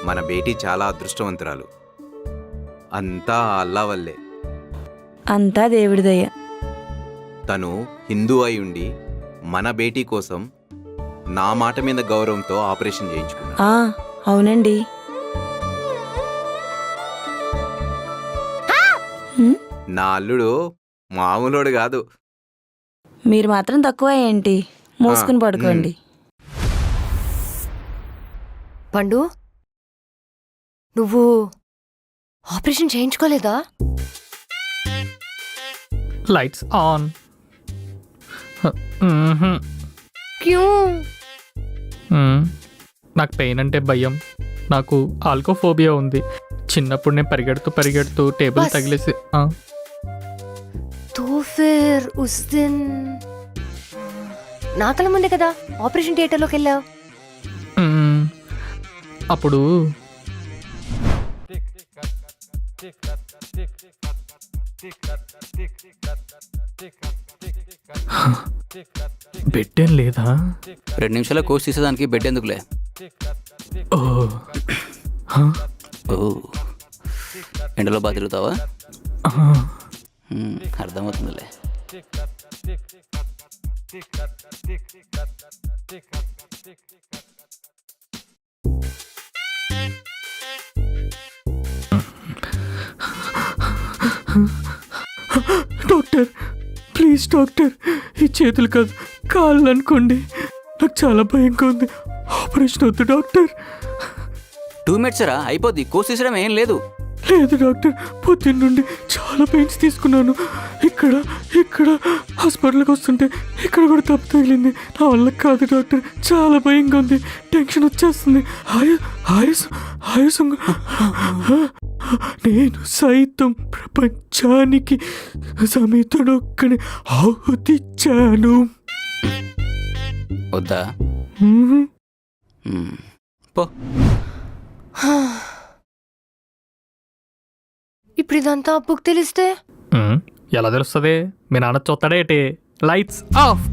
మన బేటీ చాలా అదృష్టవంతురాలు. అంతా ఆ అల్లా వల్లే. అంతా దేవుడి దయ. తను హిందూ అయి ఉండి మన బేటీ కోసం నా మాట మీద గౌరవంతో ఆపరేషన్ చేయించుకున్నా. అవునండి. నా అల్లుడు మామూలోడు కాదు. మీరు మాత్రం తక్కువ ఏంటి? మూసుకుని పడుకోండి. పండు, నువ్వు ఆపరేషన్ చేయించుకోలేదా? Lights on. క్యూ? నాకు పెయిన్ అంటే భయం. నాకు ఆల్కోఫోబియా ఉంది. చిన్నప్పుడు నేను పరిగెడుతూ టేబుల్ బస్. తగిలేసి తో ఫిర్ ఉస్ దిన్ నా కళ్ళ ముందే కదా ఆపరేషన్ థియేటర్లోకి వెళ్ళావు. అప్పుడు బెడ్ ఏం లేదా? 2 నిమిషాల కోర్స్ తీసేదానికి బెడ్ ఎందుకులే. ఓ, ఓ, ఎండలో బాగా తిరుగుతావా? అర్థమవుతుందిలే. డాక్టర్ ప్లీజ్ డాక్టర్, ఈ చేతులు కాదు కాళ్ళు అనుకోండి. నాకు చాలా భయంగా ఉంది. ఆపరేషన్ వద్దు డాక్టర్. 2 minutes రా, అయిపోద్ది. కోర్స్ తీసడం ఏం లేదు. లేదు డాక్టర్, పొద్దున్న నుండి చాలా పెయిన్స్ తీసుకున్నాను. ఇక్కడ హాస్పిటల్కి వస్తుంటే ఇక్కడ కూడా తప్పు తగిలింది. నా వల్ల కాదు డాక్టర్, చాలా భయంగా ఉంది. టెన్షన్ వచ్చేస్తుంది. ఆయాసం. నేను సైతం ప్రపంచానికి సమితుడొక్కని ఆహుతిచ్చాను. వద్దా? పో. ఇప్పుడు ఇదంతా అప్పుకు తెలిస్తే ఎలా తెలుస్తుంది? మీ నాన్న చూస్తాడేటి? Lights off.